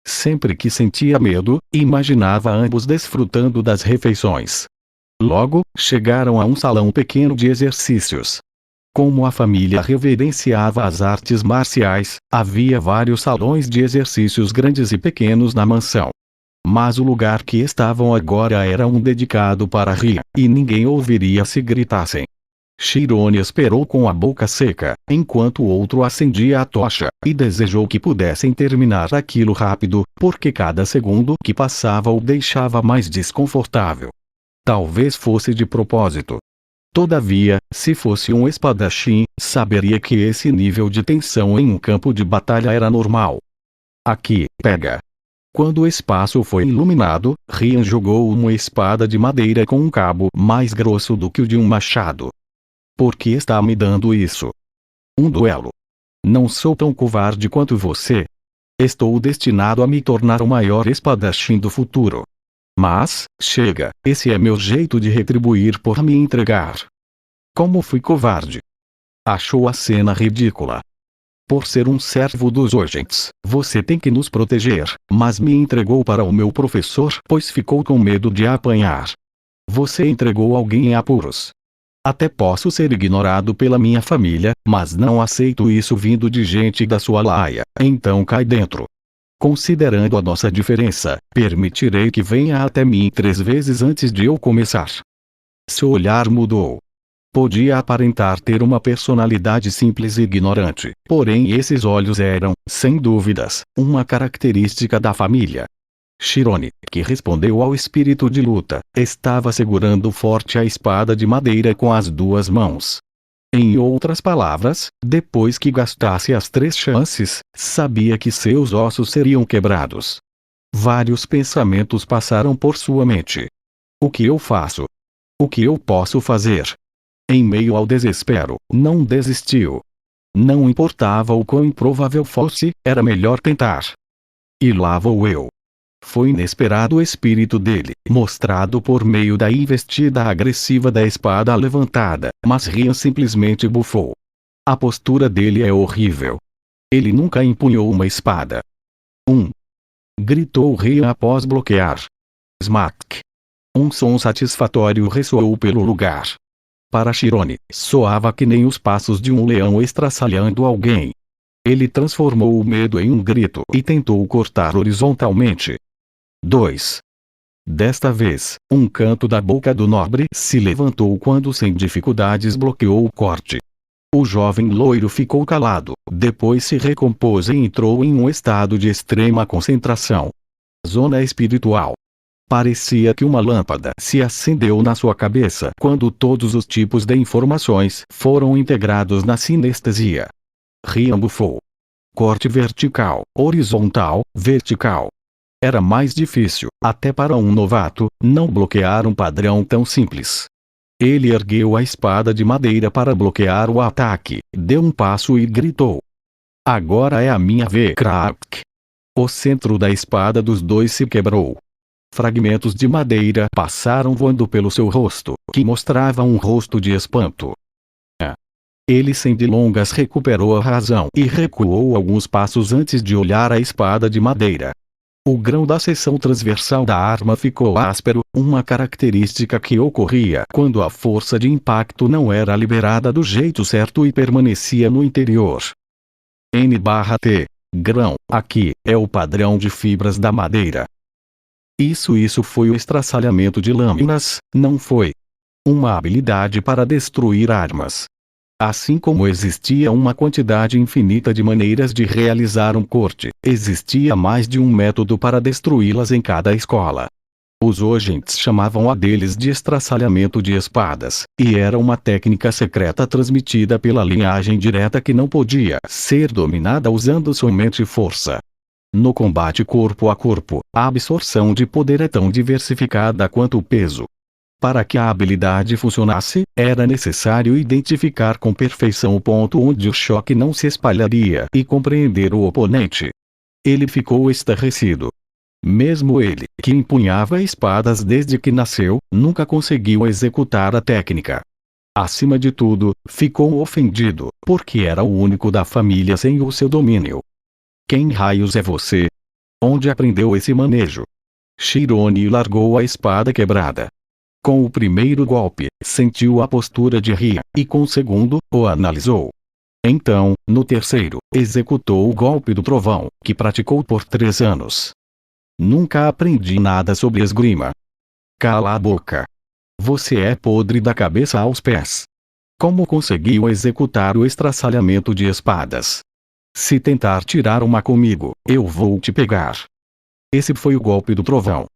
Sempre que sentia medo, imaginava ambos desfrutando das refeições. Logo, chegaram a um salão pequeno de exercícios. Como a família reverenciava as artes marciais, havia vários salões de exercícios grandes e pequenos na mansão. Mas o lugar que estavam agora era um dedicado para Rian, e ninguém ouviria se gritassem. Chirone esperou com a boca seca, enquanto o outro acendia a tocha, e desejou que pudessem terminar aquilo rápido, porque cada segundo que passava o deixava mais desconfortável. Talvez fosse de propósito. Todavia, se fosse um espadachim, saberia que esse nível de tensão em um campo de batalha era normal. Aqui, pega. Quando o espaço foi iluminado, Rian jogou uma espada de madeira com um cabo mais grosso do que o de um machado. Por que está me dando isso? Um duelo. Não sou tão covarde quanto você. Estou destinado a me tornar o maior espadachim do futuro. Mas, chega, esse é meu jeito de retribuir por me entregar. Como fui covarde? Achou a cena ridícula. Por ser um servo dos Urgentes, você tem que nos proteger, mas me entregou para o meu professor, pois ficou com medo de apanhar. Você entregou alguém em apuros. Até posso ser ignorado pela minha família, mas não aceito isso vindo de gente da sua laia, então cai dentro. Considerando a nossa diferença, permitirei que venha até mim 3 vezes antes de eu começar. Seu olhar mudou. Podia aparentar ter uma personalidade simples e ignorante, porém esses olhos eram, sem dúvidas, uma característica da família. Chirone, que respondeu ao espírito de luta, estava segurando forte a espada de madeira com as duas mãos. Em outras palavras, depois que gastasse as 3 chances, sabia que seus ossos seriam quebrados. Vários pensamentos passaram por sua mente. O que eu faço? O que eu posso fazer? Em meio ao desespero, não desistiu. Não importava o quão improvável fosse, era melhor tentar. E lá vou eu. Foi inesperado o espírito dele, mostrado por meio da investida agressiva da espada levantada, mas Rian simplesmente bufou. A postura dele é horrível. Ele nunca empunhou uma espada. Gritou Rian após bloquear. Smack. Um som satisfatório ressoou pelo lugar. Para Chirone, soava que nem os passos de um leão estraçalhando alguém. Ele transformou o medo em um grito e tentou cortar horizontalmente. 2. Desta vez, um canto da boca do nobre se levantou quando sem dificuldades bloqueou o corte. O jovem loiro ficou calado, depois se recompôs e entrou em um estado de extrema concentração. Zona espiritual. Parecia que uma lâmpada se acendeu na sua cabeça quando todos os tipos de informações foram integrados na sinestesia. Rian bufou. Corte vertical, horizontal, vertical. Era mais difícil, até para um novato, não bloquear um padrão tão simples. Ele ergueu a espada de madeira para bloquear o ataque, deu um passo e gritou. Agora é a minha vez. Crack! O centro da espada dos dois se quebrou. Fragmentos de madeira passaram voando pelo seu rosto, que mostrava um rosto de espanto. Ele sem delongas recuperou a razão e recuou alguns passos antes de olhar a espada de madeira. O grão da seção transversal da arma ficou áspero, uma característica que ocorria quando a força de impacto não era liberada do jeito certo e permanecia no interior. N/T. Grão, aqui, é o padrão de fibras da madeira. Isso foi o estraçalhamento de lâminas, não foi? Uma habilidade para destruir armas. Assim como existia uma quantidade infinita de maneiras de realizar um corte, existia mais de um método para destruí-las em cada escola. Os Ojentes chamavam a deles de estraçalhamento de espadas, e era uma técnica secreta transmitida pela linhagem direta que não podia ser dominada usando somente força. No combate corpo a corpo, a absorção de poder é tão diversificada quanto o peso. Para que a habilidade funcionasse, era necessário identificar com perfeição o ponto onde o choque não se espalharia e compreender o oponente. Ele ficou estarrecido. Mesmo ele, que empunhava espadas desde que nasceu, nunca conseguiu executar a técnica. Acima de tudo, ficou ofendido, porque era o único da família sem o seu domínio. Quem raios é você? Onde aprendeu esse manejo? Chirone largou a espada quebrada. Com o primeiro golpe, sentiu a postura de Rian, e com o segundo, o analisou. Então, no terceiro, executou o golpe do trovão, que praticou por 3 anos. Nunca aprendi nada sobre esgrima. Cala a boca. Você é podre da cabeça aos pés. Como conseguiu executar o estraçalhamento de espadas? Se tentar tirar uma comigo, eu vou te pegar. Esse foi o golpe do trovão.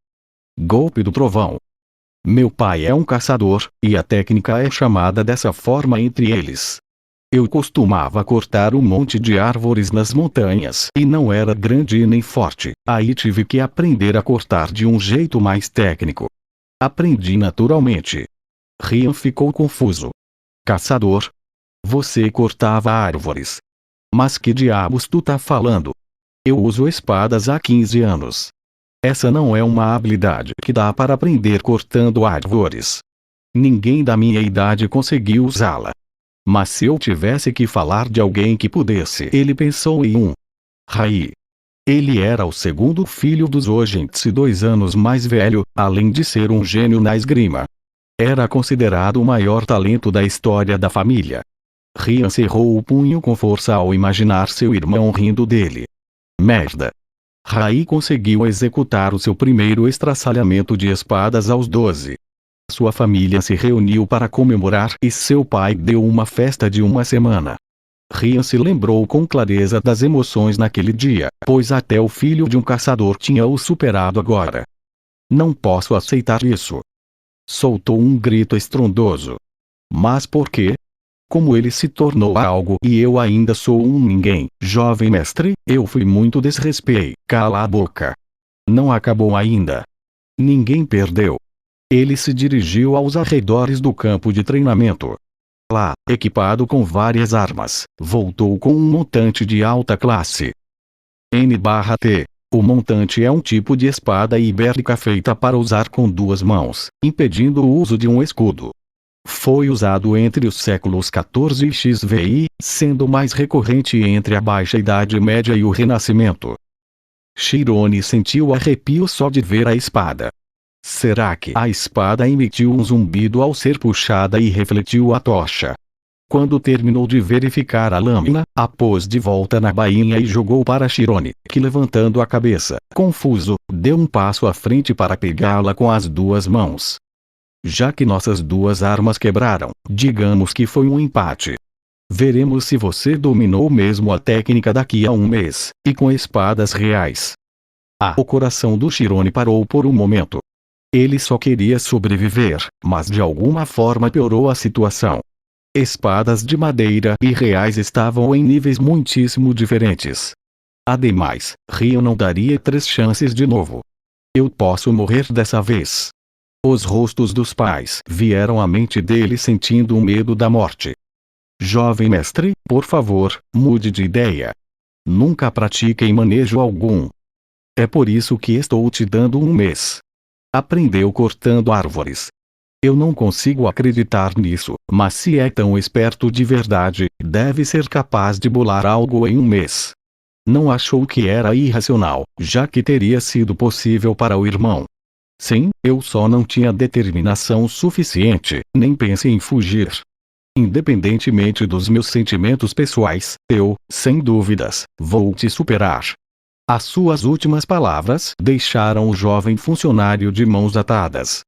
Golpe do trovão. Meu pai é um caçador, e a técnica é chamada dessa forma entre eles. Eu costumava cortar um monte de árvores nas montanhas e não era grande nem forte, aí tive que aprender a cortar de um jeito mais técnico. Aprendi naturalmente. Rian ficou confuso. Caçador? Você cortava árvores. Mas que diabos tu tá falando? Eu uso espadas há 15 anos. Essa não é uma habilidade que dá para aprender cortando árvores. Ninguém da minha idade conseguiu usá-la. Mas se eu tivesse que falar de alguém que pudesse, ele pensou em um. Rai. Ele era o segundo filho dos Ojentes e 2 anos mais velho, além de ser um gênio na esgrima. Era considerado o maior talento da história da família. Rian cerrou o punho com força ao imaginar seu irmão rindo dele. Merda. Rai conseguiu executar o seu primeiro estraçalhamento de espadas aos 12. Sua família se reuniu para comemorar e seu pai deu uma festa de uma semana. Ryan se lembrou com clareza das emoções naquele dia, pois até o filho de um caçador tinha o superado agora. Não posso aceitar isso. Soltou um grito estrondoso. Mas por quê? Como ele se tornou algo e eu ainda sou um ninguém? Jovem mestre, eu fui muito desrespeitado. Cala a boca. Não acabou ainda. Ninguém perdeu. Ele se dirigiu aos arredores do campo de treinamento. Lá, equipado com várias armas, voltou com um montante de alta classe. N/T. O montante é um tipo de espada ibérica feita para usar com duas mãos, impedindo o uso de um escudo. Foi usado entre os séculos XIV e XVI, sendo mais recorrente entre a Baixa Idade Média e o Renascimento. Chirone sentiu arrepio só de ver a espada. Será que a espada emitiu um zumbido ao ser puxada e refletiu a tocha? Quando terminou de verificar a lâmina, a pôs de volta na bainha e jogou para Chirone, que levantando a cabeça, confuso, deu um passo à frente para pegá-la com as duas mãos. Já que nossas duas armas quebraram, digamos que foi um empate. Veremos se você dominou mesmo a técnica daqui a um mês, e com espadas reais. O coração do Chirone parou por um momento. Ele só queria sobreviver, mas de alguma forma piorou a situação. Espadas de madeira e reais estavam em níveis muitíssimo diferentes. Ademais, Ryan não daria 3 chances de novo. Eu posso morrer dessa vez. Os rostos dos pais vieram à mente dele sentindo o medo da morte. Jovem mestre, por favor, mude de ideia. Nunca pratiquei manejo algum. É por isso que estou te dando um mês. Aprendeu cortando árvores. Eu não consigo acreditar nisso, mas se é tão esperto de verdade, deve ser capaz de bolar algo em um mês. Não achou que era irracional, já que teria sido possível para o irmão. Sim, eu só não tinha determinação suficiente, nem pensei em fugir. Independentemente dos meus sentimentos pessoais, eu, sem dúvidas, vou te superar. As suas últimas palavras deixaram o jovem funcionário de mãos atadas.